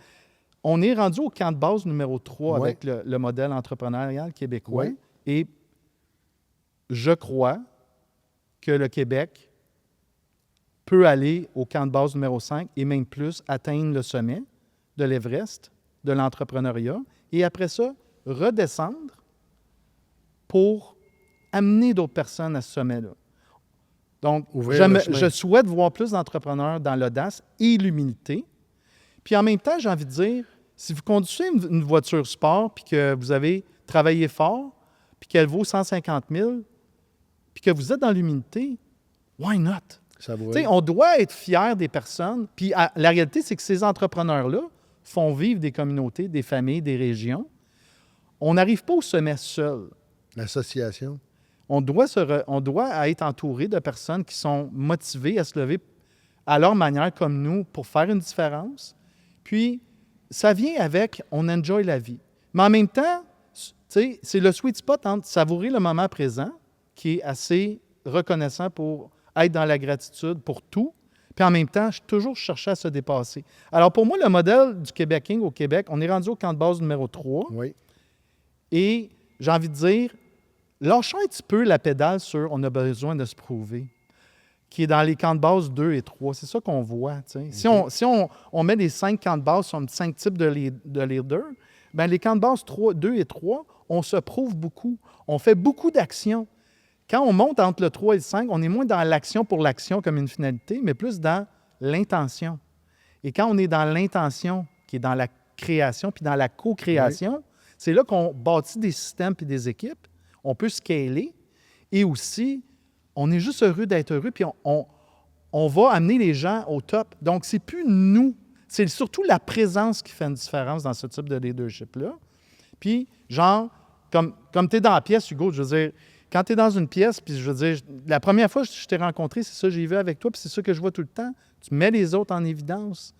[SPEAKER 2] On est rendu au camp de base numéro 3 avec le modèle entrepreneurial québécois.
[SPEAKER 1] Oui.
[SPEAKER 2] Et je crois que le Québec peut aller au camp de base numéro 5 et même plus, atteindre le sommet de l'Everest, de l'entrepreneuriat, et après ça, redescendre pour amener d'autres personnes à ce sommet-là. Donc, je souhaite voir plus d'entrepreneurs dans l'audace et l'humilité. Puis en même temps, j'ai envie de dire, si vous conduisez une voiture sport puis que vous avez travaillé fort, puis qu'elle vaut 150 000, puis que vous êtes dans l'humilité, why not? On doit être fiers des personnes. Puis la réalité, c'est que ces entrepreneurs-là font vivre des communautés, des familles, des régions. On n'arrive pas au sommet seul.
[SPEAKER 1] L'association.
[SPEAKER 2] On doit être entouré de personnes qui sont motivées à se lever à leur manière comme nous pour faire une différence. Puis, ça vient avec on enjoy la vie. Mais en même temps, c'est le sweet spot entre savourer le moment présent, qui est assez reconnaissant pour être dans la gratitude pour tout, puis en même temps, je toujours cherché à se dépasser. Alors pour moi, le modèle du Québec King au Québec, on est rendu au camp de base numéro 3,
[SPEAKER 1] Oui.
[SPEAKER 2] et j'ai envie de dire, lâchons un petit peu la pédale sur « on a besoin de se prouver », qui est dans les camps de base 2 et 3. C'est ça qu'on voit. Si on met les 5 camps de base sur 5 types de leaders, bien, les camps de base 2 et 3, on se prouve beaucoup. On fait beaucoup d'actions. Quand on monte entre le 3 et le 5, on est moins dans l'action pour l'action comme une finalité, mais plus dans l'intention. Et quand on est dans l'intention, qui est dans la création, puis dans la co-création, c'est là qu'on bâtit des systèmes puis des équipes. On peut scaler. Et aussi, on est juste heureux d'être heureux, puis on va amener les gens au top. Donc, c'est plus nous. C'est surtout la présence qui fait une différence dans ce type de leadership-là. Puis, genre, comme tu es dans la pièce, Hugo, je veux dire, quand tu es dans une pièce, puis je veux dire, la première fois que je t'ai rencontré, c'est ça que j'ai vu avec toi, puis c'est ça que je vois tout le temps. Tu mets les autres en évidence.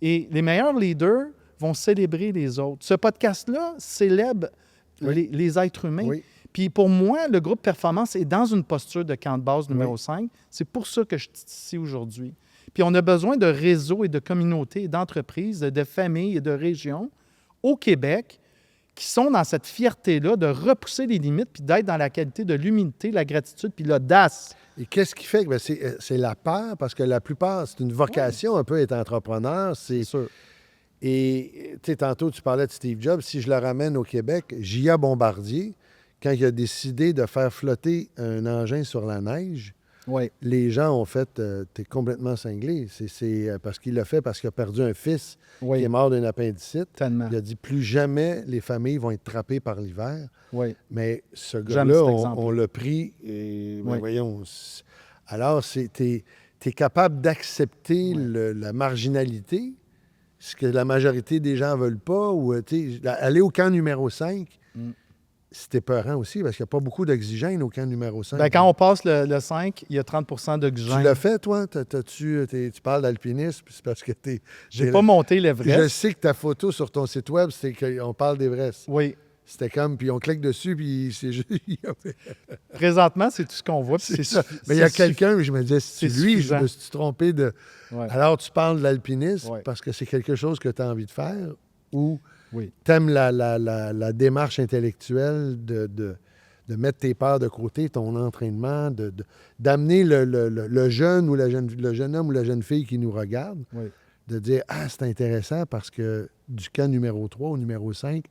[SPEAKER 2] Et les meilleurs leaders vont célébrer les autres. Ce podcast-là célèbre les êtres humains.
[SPEAKER 1] Oui.
[SPEAKER 2] Puis pour moi, le groupe Performance est dans une posture de camp de base numéro 5. C'est pour ça que je suis ici aujourd'hui. Puis on a besoin de réseaux et de communautés, d'entreprises, de familles et de régions au Québec qui sont dans cette fierté-là de repousser les limites puis d'être dans la qualité de l'humilité, la gratitude puis l'audace.
[SPEAKER 1] Et qu'est-ce qui fait que c'est la peur, parce que la plupart, c'est une vocation un peu être entrepreneur.
[SPEAKER 2] C'est sûr.
[SPEAKER 1] Et tu sais, tantôt, tu parlais de Steve Jobs. Si je le ramène au Québec, J.A. Bombardier, quand il a décidé de faire flotter un engin sur la neige,
[SPEAKER 2] Oui.
[SPEAKER 1] les gens ont fait t'es complètement cinglé. C'est parce qu'il l'a fait parce qu'il a perdu un fils qui est mort d'un appendicite.
[SPEAKER 2] Tellement.
[SPEAKER 1] Il a dit plus jamais les familles vont être trappées par l'hiver.
[SPEAKER 2] Oui.
[SPEAKER 1] Mais ce
[SPEAKER 2] J'aime
[SPEAKER 1] gars-là,
[SPEAKER 2] cet exemple.
[SPEAKER 1] on l'a pris et ben,
[SPEAKER 2] Oui.
[SPEAKER 1] voyons. Alors, tu es capable d'accepter la marginalité, ce que la majorité des gens ne veulent pas, ou aller au camp numéro 5. C'était peurant aussi, parce qu'il n'y a pas beaucoup d'oxygène au camp numéro 5.
[SPEAKER 2] Bien, quand on passe le 5, il y a 30 d'oxygène.
[SPEAKER 1] Tu l'as fait, toi? Tu parles d'alpinisme, puis c'est parce que tu es...
[SPEAKER 2] J'ai pas monté l'Everest.
[SPEAKER 1] Je sais que ta photo sur ton site web, c'est qu'on parle d'Everest.
[SPEAKER 2] Oui.
[SPEAKER 1] C'était comme, puis on clique dessus, puis c'est juste...
[SPEAKER 2] Présentement, c'est tout ce qu'on voit. Puis
[SPEAKER 1] c'est ça. Mais il y a quelqu'un, je me disais, c'est lui,
[SPEAKER 2] suffisant.
[SPEAKER 1] je me suis trompé de...
[SPEAKER 2] Ouais.
[SPEAKER 1] Alors, tu parles de l'alpinisme
[SPEAKER 2] Ouais.
[SPEAKER 1] parce que c'est quelque chose que tu as envie de faire, ou...
[SPEAKER 2] Oui.
[SPEAKER 1] Tu aimes la démarche intellectuelle de mettre tes peurs de côté, ton entraînement, d'amener le jeune ou le jeune homme ou la jeune fille qui nous regarde, de dire « Ah, c'est intéressant parce que du camp numéro 3 au numéro 5,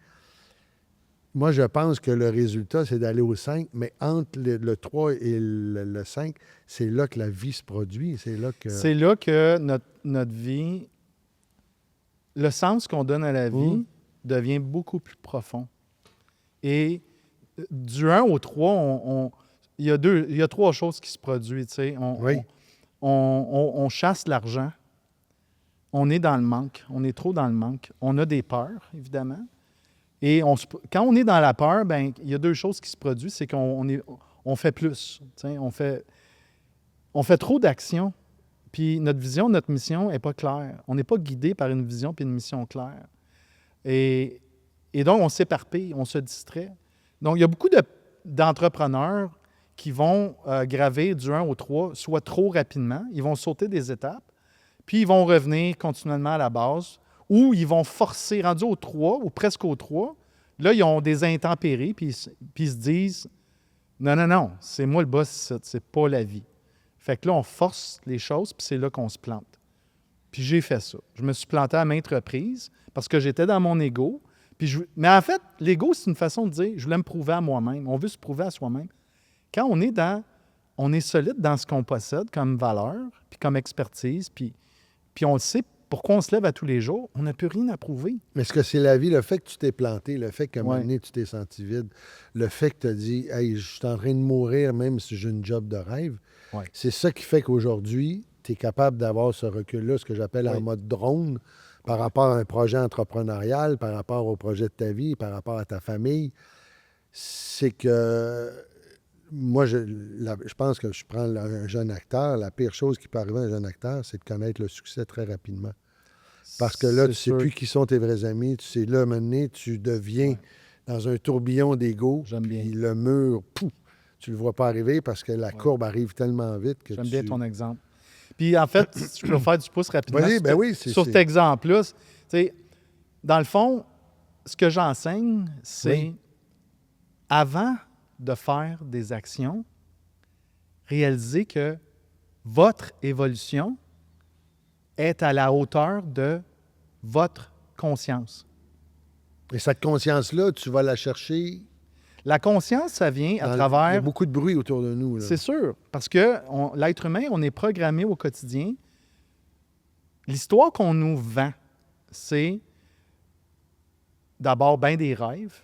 [SPEAKER 1] moi, je pense que le résultat, c'est d'aller au 5, mais entre le 3 et le 5, c'est là que la vie se produit. C'est là que
[SPEAKER 2] notre vie, le sens qu'on donne à la vie, devient beaucoup plus profond. Et du 1 au 3, il y a 3 choses qui se produisent. On chasse l'argent. On est dans le manque. On est trop dans le manque. On a des peurs, évidemment. Et quand on est dans la peur, ben, il y a 2 choses qui se produisent. C'est qu'on fait plus. On fait trop d'actions. Puis notre vision, notre mission n'est pas claire. On n'est pas guidé par une vision et une mission claire. Et donc, on s'éparpille, on se distrait. Donc, il y a beaucoup d'entrepreneurs qui vont graver du 1 au 3, soit trop rapidement. Ils vont sauter des étapes, puis ils vont revenir continuellement à la base, ou ils vont forcer, rendu au 3, ou presque au 3. Là, ils ont des intempéries, puis ils se disent « Non, c'est moi le boss, c'est pas la vie. » Fait que là, on force les choses, puis c'est là qu'on se plante. Puis j'ai fait ça. Je me suis planté à maintes reprises parce que j'étais dans mon ego. Mais en fait, l'ego, c'est une façon de dire, je voulais me prouver à moi-même. On veut se prouver à soi-même. Quand on est solide dans ce qu'on possède comme valeur, puis comme expertise, puis on le sait pourquoi on se lève à tous les jours, on n'a plus rien à prouver.
[SPEAKER 1] Mais est-ce que c'est la vie, le fait que tu t'es planté, le fait qu'à un moment donné, tu t'es senti vide, le fait que tu as dit « Hey, je suis en train de mourir même si j'ai une job de rêve c'est ça qui fait qu'aujourd'hui, tu es capable d'avoir ce recul-là, ce que j'appelle en mode drone, par rapport à un projet entrepreneurial, par rapport au projet de ta vie, par rapport à ta famille, c'est que moi, je pense que je prends un jeune acteur, la pire chose qui peut arriver à un jeune acteur, c'est de connaître le succès très rapidement. Parce que là, tu ne sais plus qui sont tes vrais amis, tu sais, là, à un moment donné, tu deviens dans un tourbillon d'ego,
[SPEAKER 2] J'aime bien.
[SPEAKER 1] puis le mur, pouf, tu ne le vois pas arriver parce que la courbe arrive tellement vite que
[SPEAKER 2] J'aime bien ton exemple. Puis en fait, si je peux faire du pouce rapidement
[SPEAKER 1] Vas-y,
[SPEAKER 2] sur,
[SPEAKER 1] ben oui,
[SPEAKER 2] sur
[SPEAKER 1] c'est-
[SPEAKER 2] cet exemple-là, tu sais, dans le fond, ce que j'enseigne, c'est
[SPEAKER 1] Oui.
[SPEAKER 2] avant de faire des actions, réaliser que votre évolution est à la hauteur de votre conscience.
[SPEAKER 1] Et cette conscience-là, tu vas la chercher.
[SPEAKER 2] La conscience, ça vient à
[SPEAKER 1] Il y a
[SPEAKER 2] travers...
[SPEAKER 1] beaucoup de bruit autour de nous. Là.
[SPEAKER 2] C'est sûr, parce que l'être humain, on est programmé au quotidien. L'histoire qu'on nous vend, c'est d'abord bien des rêves.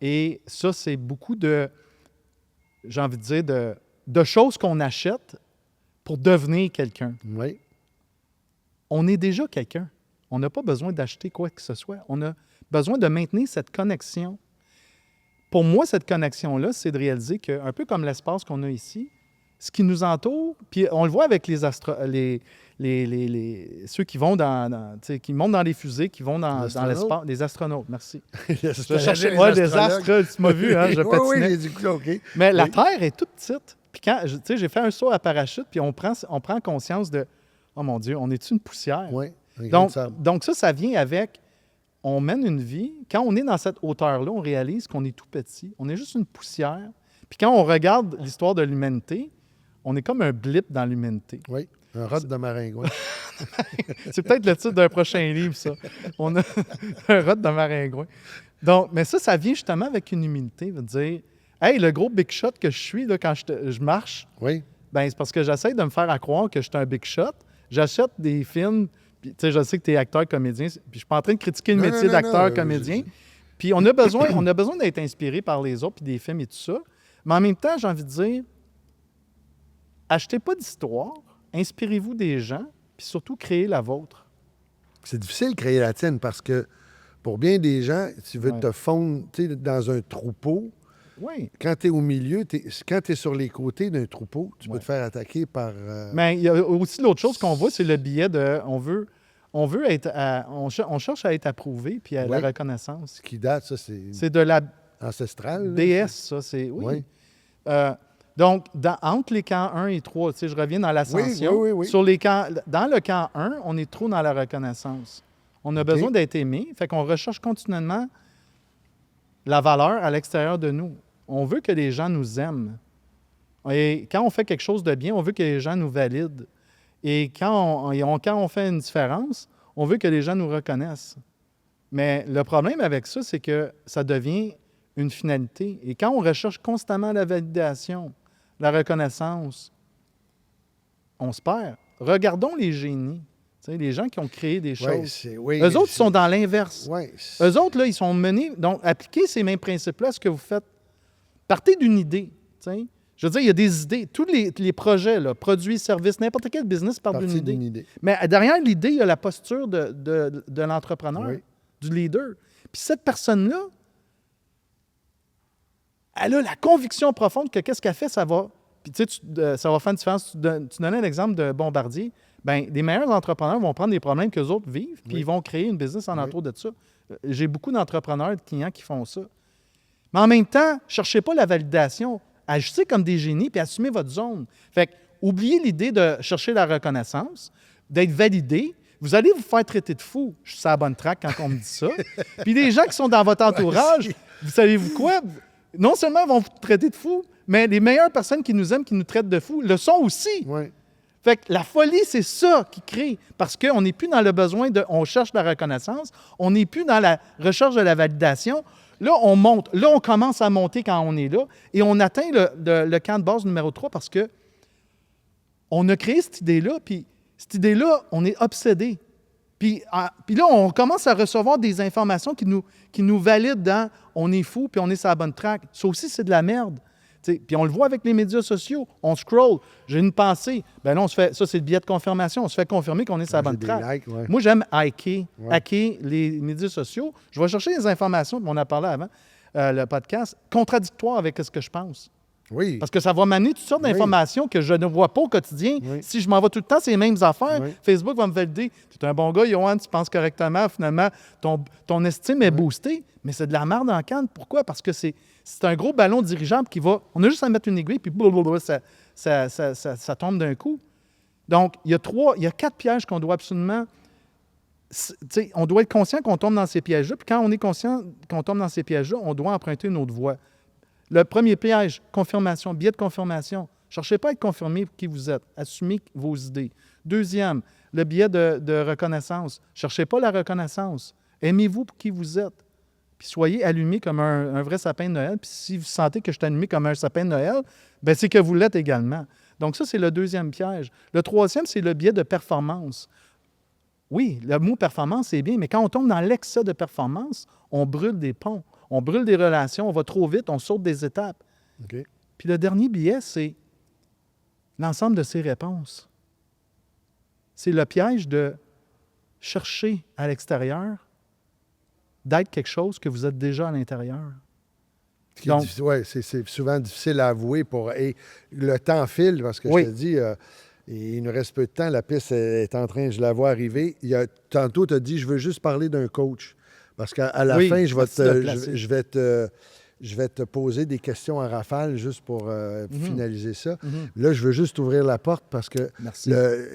[SPEAKER 2] Et ça, c'est beaucoup de, j'ai envie de dire, de choses qu'on achète pour devenir quelqu'un.
[SPEAKER 1] Oui.
[SPEAKER 2] On est déjà quelqu'un. On n'a pas besoin d'acheter quoi que ce soit. On a besoin de maintenir cette connexion. Pour moi, cette connexion-là, c'est de réaliser que, un peu comme l'espace qu'on a ici, ce qui nous entoure, puis on le voit avec ceux qui vont qui montent dans les fusées, qui vont dans l'espace, les astronautes, merci. Je cherchais des astres, tu m'as vu, hein, je patinais.
[SPEAKER 1] Oui, du coup, OK.
[SPEAKER 2] Mais la Terre est toute petite. Puis quand, j'ai fait un saut à parachute, puis on prend conscience de, oh mon Dieu, on est une poussière.
[SPEAKER 1] Oui, un grain de sable.
[SPEAKER 2] Donc ça vient avec, on mène une vie, quand on est dans cette hauteur-là, on réalise qu'on est tout petit, on est juste une poussière. Puis quand on regarde l'histoire de l'humanité, on est comme un blip dans l'humanité.
[SPEAKER 1] Oui, un rot de maringouin.
[SPEAKER 2] C'est peut-être le titre d'un prochain livre, ça. On a un rot de maringouin. Donc, mais ça vient justement avec une humilité, de dire, hey, le gros big shot que je suis là, quand je marche,
[SPEAKER 1] Oui.
[SPEAKER 2] ben c'est parce que j'essaie de me faire à croire que je suis un big shot. J'achète des films, puis je sais que tu es acteur, comédien, puis je suis pas en train de critiquer le métier d'acteur, comédien. Puis on a besoin d'être inspiré par les autres, puis des films et tout ça. Mais en même temps, j'ai envie de dire, achetez pas d'histoire, inspirez-vous des gens, puis surtout créez la vôtre.
[SPEAKER 1] C'est difficile de créer la tienne parce que pour bien des gens, tu veux te fondre dans un troupeau.
[SPEAKER 2] Oui.
[SPEAKER 1] Quand tu es au milieu, quand tu es sur les côtés d'un troupeau, tu peux te faire attaquer par...
[SPEAKER 2] Mais il y a aussi l'autre chose qu'on voit, c'est le biais de... On veut être... on cherche à être approuvé, puis à la reconnaissance.
[SPEAKER 1] Ce qui date, ça, c'est...
[SPEAKER 2] C'est de la
[SPEAKER 1] ancestral.
[SPEAKER 2] déesse, ça. C'est, oui. Donc, entre les camps 1 et 3, je reviens dans l'ascension.
[SPEAKER 1] Oui.
[SPEAKER 2] Sur dans le camp 1, on est trop dans la reconnaissance. On a besoin d'être aimé, fait qu'on recherche continuellement la valeur à l'extérieur de nous. On veut que les gens nous aiment. Et quand on fait quelque chose de bien, on veut que les gens nous valident. Et quand on fait une différence, on veut que les gens nous reconnaissent. Mais le problème avec ça, c'est que ça devient une finalité. Et quand on recherche constamment la validation, la reconnaissance, on se perd. Regardons les génies, les gens qui ont créé des choses. Eux autres, ils sont dans l'inverse. Eux autres, là, ils sont menés... Donc, appliquez ces mêmes principes-là à ce que vous faites. Partez d'une idée. Je veux dire, il y a des idées. Tous les projets, là, produits, services, n'importe quel business part d'une idée. Mais derrière l'idée, il y a la posture de l'entrepreneur, du leader. Puis cette personne-là, elle a la conviction profonde que qu'est-ce qu'elle fait, ça va... Puis ça va faire une différence. Tu donnais un exemple de Bombardier. Bien, les meilleurs entrepreneurs vont prendre des problèmes qu'eux autres vivent, puis ils vont créer une business en entour de ça. J'ai beaucoup d'entrepreneurs, de clients qui font ça. Mais en même temps, ne cherchez pas la validation. Agissez comme des génies, puis assumez votre zone. Fait que, oubliez l'idée de chercher la reconnaissance, d'être validé. Vous allez vous faire traiter de fou. Je suis sur la bonne track quand on me dit ça. Puis les gens qui sont dans votre entourage, vous savez-vous quoi? Non seulement ils vont vous traiter de fou, mais les meilleures personnes qui nous aiment, qui nous traitent de fou, le sont aussi. Fait que la folie, c'est ça qui crée. Parce qu'on n'est plus dans le besoin de... On cherche la reconnaissance. On n'est plus dans la recherche de la validation. Là, on monte. Là, on commence à monter quand on est là. Et on atteint le camp de base numéro 3 parce que on a créé cette idée-là. Puis cette idée-là, on est obsédé. Puis là, on commence à recevoir des informations qui nous valident dans « on est fou, puis on est sur la bonne track ». Ça aussi, c'est de la merde. Puis on le voit avec les médias sociaux. On scroll. J'ai une pensée. Ben là, ça, c'est le biais de confirmation. On se fait confirmer qu'on est sur la bonne track.
[SPEAKER 1] Likes, ouais.
[SPEAKER 2] Moi, j'aime hacker les médias sociaux. Je vais chercher des informations, on en a parlé avant, le podcast, contradictoires avec ce que je pense.
[SPEAKER 1] Oui.
[SPEAKER 2] Parce que ça va m'amener toutes sortes d'informations que je ne vois pas au quotidien.
[SPEAKER 1] Oui.
[SPEAKER 2] Si je m'en vais tout le temps, c'est les mêmes affaires.
[SPEAKER 1] Oui.
[SPEAKER 2] Facebook va me valider. Tu es un bon gars, Johan, tu penses correctement. Finalement, ton estime est boostée. Mais c'est de la merde en canne. Pourquoi? Parce que c'est un gros ballon dirigeable qui va... On a juste à mettre une aiguille, puis blablabla, ça tombe d'un coup. Donc, il y a 4 pièges qu'on doit absolument... On doit être conscient qu'on tombe dans ces pièges-là. Puis quand on est conscient qu'on tombe dans ces pièges-là, on doit emprunter une autre voie. Le premier piège, confirmation, biais de confirmation. Cherchez pas à être confirmé pour qui vous êtes. Assumez vos idées. Deuxième, le biais de reconnaissance. Cherchez pas la reconnaissance. Aimez-vous pour qui vous êtes. Puis soyez allumé comme un vrai sapin de Noël. Puis si vous sentez que je suis allumé comme un sapin de Noël, bien, c'est que vous l'êtes également. Donc ça, c'est le deuxième piège. Le troisième, c'est le biais de performance. Oui, le mot performance, c'est bien, mais quand on tombe dans l'excès de performance, on brûle des ponts. On brûle des relations, on va trop vite, on saute des étapes.
[SPEAKER 1] OK.
[SPEAKER 2] Puis le dernier biais, c'est l'ensemble de ces réponses. C'est le piège de chercher à l'extérieur d'être quelque chose que vous êtes déjà à l'intérieur.
[SPEAKER 1] Donc, c'est souvent difficile à avouer. Et le temps file, parce que je te dis, il nous reste peu de temps. La piste est en train, je la vois arriver. Tantôt, tu as dit, je veux juste parler d'un coach. Parce qu'à la fin, je vais te poser des questions en rafale juste pour finaliser ça. Là, je veux juste ouvrir la porte parce que,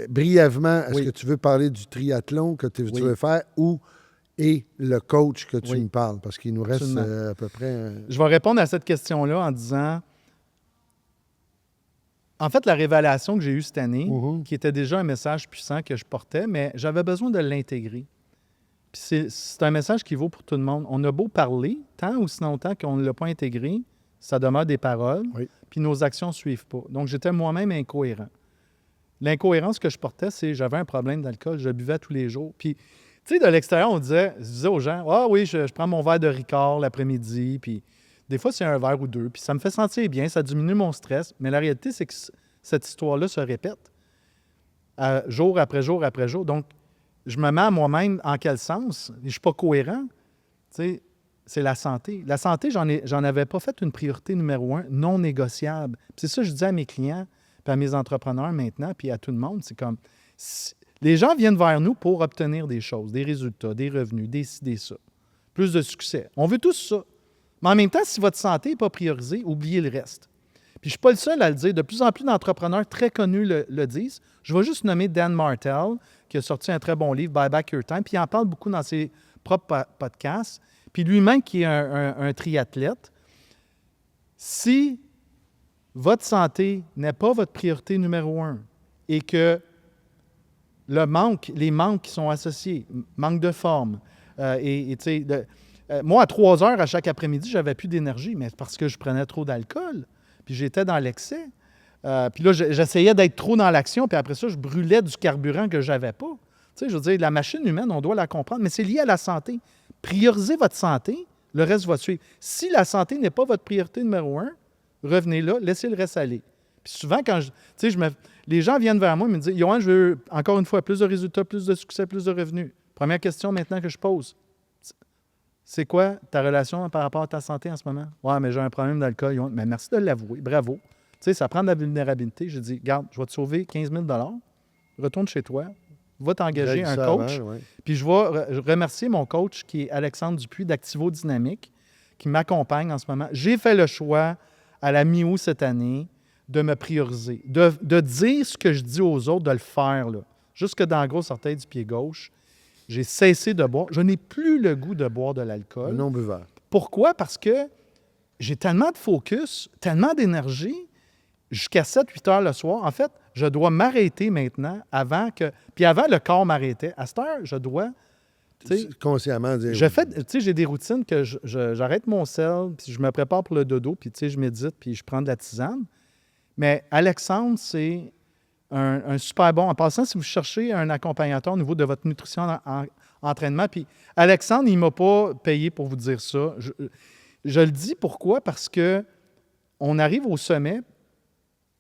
[SPEAKER 1] brièvement, est-ce que tu veux parler du triathlon que tu veux faire et le coach que tu me parles? Parce qu'il nous reste à peu près...
[SPEAKER 2] Je vais répondre à cette question-là en disant... En fait, la révélation que j'ai eue cette année, qui était déjà un message puissant que je portais, mais j'avais besoin de l'intégrer. Puis c'est un message qui vaut pour tout le monde. On a beau parler, tant ou si longtemps qu'on ne l'a pas intégré, ça demeure des paroles, puis nos actions ne suivent pas. Donc, j'étais moi-même incohérent. L'incohérence que je portais, c'est j'avais un problème d'alcool, je buvais tous les jours. Puis, tu sais, de l'extérieur, je disais aux gens, « Ah oui, je prends mon verre de Ricard l'après-midi, puis des fois, c'est un verre ou deux, puis ça me fait sentir bien, ça diminue mon stress. » Mais la réalité, c'est que cette histoire-là se répète jour après jour après jour. Donc, je me mets à moi-même en quel sens? Je ne suis pas cohérent. Tu sais, c'est la santé. La santé, j'en avais pas fait une priorité numéro 1, non négociable. Puis c'est ça que je dis à mes clients, puis à mes entrepreneurs maintenant, puis à tout le monde. C'est comme, les gens viennent vers nous pour obtenir des choses, des résultats, des revenus, des ça. Plus de succès. On veut tous ça. Mais en même temps, si votre santé n'est pas priorisée, oubliez le reste. Puis je ne suis pas le seul à le dire. De plus en plus d'entrepreneurs très connus le disent. Je vais juste nommer Dan Martell, qui a sorti un très bon livre, Buy Back Your Time, puis il en parle beaucoup dans ses propres podcasts. Puis lui-même, qui est un triathlète, si votre santé n'est pas votre priorité numéro 1 et que les manques qui sont associés, manque de forme, moi, à 3 heures à chaque après-midi, j'avais plus d'énergie, mais parce que je prenais trop d'alcool, puis j'étais dans l'excès. Puis là, j'essayais d'être trop dans l'action, puis après ça, je brûlais du carburant que je n'avais pas. Tu sais, je veux dire, la machine humaine, on doit la comprendre, mais c'est lié à la santé. Priorisez votre santé, le reste va suivre. Si la santé n'est pas votre priorité numéro 1, revenez là, laissez le reste aller. Puis souvent, quand les gens viennent vers moi et me disent « Johan, je veux, encore une fois, plus de résultats, plus de succès, plus de revenus. » Première question maintenant que je pose. C'est quoi ta relation par rapport à ta santé en ce moment? « Ouais, mais j'ai un problème d'alcool. » Mais merci de l'avouer. Bravo. Tu sais, ça prend de la vulnérabilité. Je dis, garde, je vais te sauver 15 000 retourne chez toi, va t'engager un coach. Puis je vais remercier mon coach qui est Alexandre Dupuis d'Activo Dynamique, qui m'accompagne en ce moment. J'ai fait le choix à la mi-août cette année de me prioriser, de dire ce que je dis aux autres, de le faire, là. Jusque dans le gros orteil du pied gauche. J'ai cessé de boire. Je n'ai plus le goût de boire de l'alcool.
[SPEAKER 1] Un non-buveur.
[SPEAKER 2] Pourquoi? Parce que j'ai tellement de focus, tellement d'énergie, jusqu'à 7-8 heures le soir. En fait, je dois m'arrêter maintenant avant que... Puis avant, le corps m'arrêtait. À cette heure, je dois...
[SPEAKER 1] Consciemment dire...
[SPEAKER 2] J'ai des routines que j'arrête mon sel, puis je me prépare pour le dodo, puis je médite, puis je prends de la tisane. Mais Alexandre, c'est un super bon... En passant, si vous cherchez un accompagnateur au niveau de votre nutrition en entraînement, puis Alexandre, il ne m'a pas payé pour vous dire ça. Je le dis pourquoi? Parce que on arrive au sommet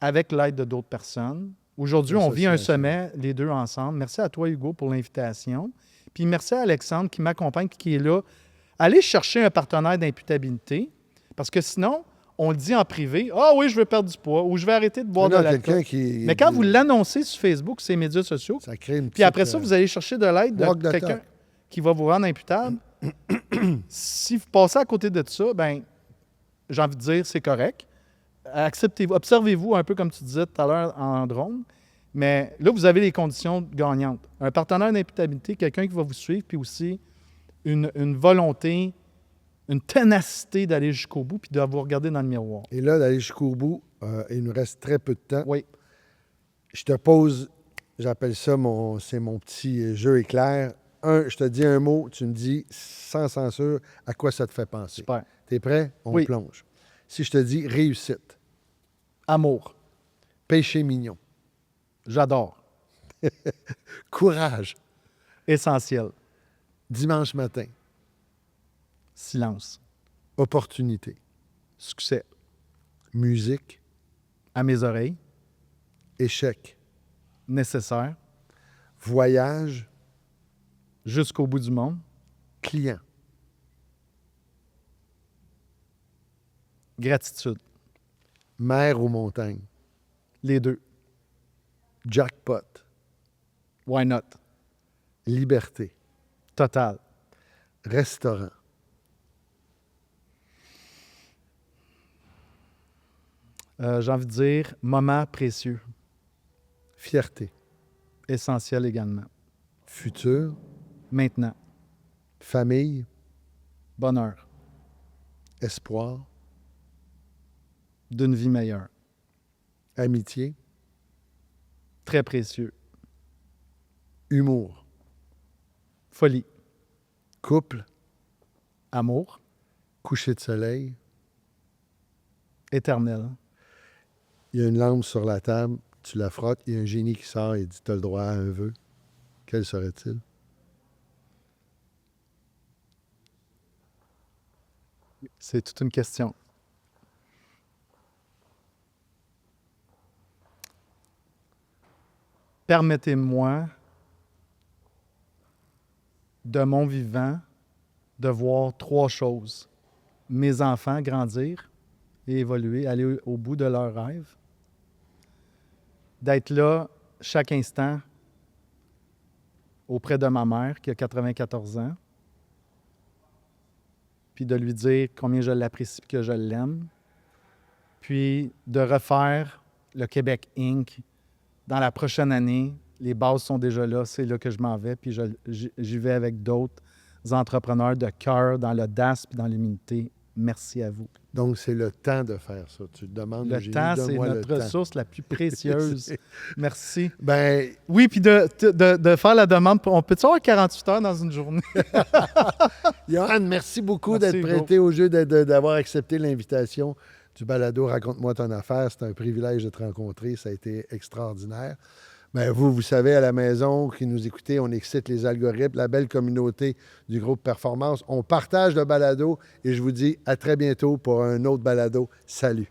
[SPEAKER 2] avec l'aide de d'autres personnes. Aujourd'hui, on vit un sommet, les deux ensemble. Merci à toi, Hugo, pour l'invitation. Puis merci à Alexandre qui m'accompagne, qui est là. Allez chercher un partenaire d'imputabilité, parce que sinon, on le dit en privé, « Ah oui, je veux perdre du poids » ou « Je vais arrêter de boire de l'alcool ». Mais quand vous l'annoncez sur Facebook, sur les médias sociaux,
[SPEAKER 1] ça crée une petite,
[SPEAKER 2] puis après ça, vous allez chercher de l'aide de quelqu'un
[SPEAKER 1] talk.
[SPEAKER 2] qui va vous rendre imputable. Si vous passez à côté de ça, ben, j'ai envie de dire, c'est correct. Acceptez-vous, observez-vous un peu comme tu disais tout à l'heure en drone, mais là, vous avez les conditions gagnantes. Un partenaire d'imputabilité, quelqu'un qui va vous suivre, puis aussi une volonté, une ténacité d'aller jusqu'au bout, puis de vous regarder dans le miroir.
[SPEAKER 1] Et là, d'aller jusqu'au bout, il nous reste très peu de temps.
[SPEAKER 2] Oui.
[SPEAKER 1] Je te pose, j'appelle ça, c'est mon petit jeu éclair. Je te dis un mot, tu me dis sans censure à quoi ça te fait penser.
[SPEAKER 2] Super.
[SPEAKER 1] T'es prêt? On plonge. Si je te dis réussite.
[SPEAKER 2] Amour.
[SPEAKER 1] Péché mignon.
[SPEAKER 2] J'adore.
[SPEAKER 1] Courage.
[SPEAKER 2] Essentiel.
[SPEAKER 1] Dimanche matin.
[SPEAKER 2] Silence.
[SPEAKER 1] Opportunité.
[SPEAKER 2] Succès.
[SPEAKER 1] Musique.
[SPEAKER 2] À mes oreilles.
[SPEAKER 1] Échec.
[SPEAKER 2] Nécessaire.
[SPEAKER 1] Voyage.
[SPEAKER 2] Jusqu'au bout du monde.
[SPEAKER 1] Client.
[SPEAKER 2] Gratitude.
[SPEAKER 1] Mer ou montagne.
[SPEAKER 2] Les deux.
[SPEAKER 1] Jackpot.
[SPEAKER 2] Why not?
[SPEAKER 1] Liberté.
[SPEAKER 2] Total.
[SPEAKER 1] Restaurant.
[SPEAKER 2] J'ai envie de dire moment précieux.
[SPEAKER 1] Fierté.
[SPEAKER 2] Essentiel également.
[SPEAKER 1] Futur.
[SPEAKER 2] Maintenant.
[SPEAKER 1] Famille.
[SPEAKER 2] Bonheur.
[SPEAKER 1] Espoir.
[SPEAKER 2] D'une vie meilleure.
[SPEAKER 1] Amitié.
[SPEAKER 2] Très précieux.
[SPEAKER 1] Humour.
[SPEAKER 2] Folie.
[SPEAKER 1] Couple.
[SPEAKER 2] Amour.
[SPEAKER 1] Coucher de soleil.
[SPEAKER 2] Éternel.
[SPEAKER 1] Il y a une lampe sur la table, tu la frottes, il y a un génie qui sort et dit « Tu as le droit à un vœu ». Quel serait-il?
[SPEAKER 2] C'est toute une question. Permettez-moi, de mon vivant, de voir 3 choses. Mes enfants grandir et évoluer, aller au bout de leurs rêves. D'être là chaque instant auprès de ma mère qui a 94 ans, puis de lui dire combien je l'apprécie et que je l'aime, puis de refaire le Québec Inc. Dans la prochaine année. Les bases sont déjà là, c'est là que je m'en vais, puis j'y vais avec d'autres entrepreneurs de cœur, dans l'audace et dans l'humilité. Merci à vous.
[SPEAKER 1] Donc, c'est le temps de faire ça. Tu te demandes
[SPEAKER 2] le temps, c'est notre ressource la plus précieuse. Merci.
[SPEAKER 1] Ben,
[SPEAKER 2] oui, puis de faire la demande. On peut-tu avoir 48 heures dans une journée?
[SPEAKER 1] Johan, merci beaucoup
[SPEAKER 2] Merci,
[SPEAKER 1] d'être prêté au jeu, d'avoir accepté l'invitation du balado Raconte-moi ton affaire. C'est un privilège de te rencontrer. Ça a été extraordinaire. Bien, vous savez, à la maison, qui nous écoutez, on excite les algorithmes, la belle communauté du groupe Performance. On partage le balado et je vous dis à très bientôt pour un autre balado. Salut!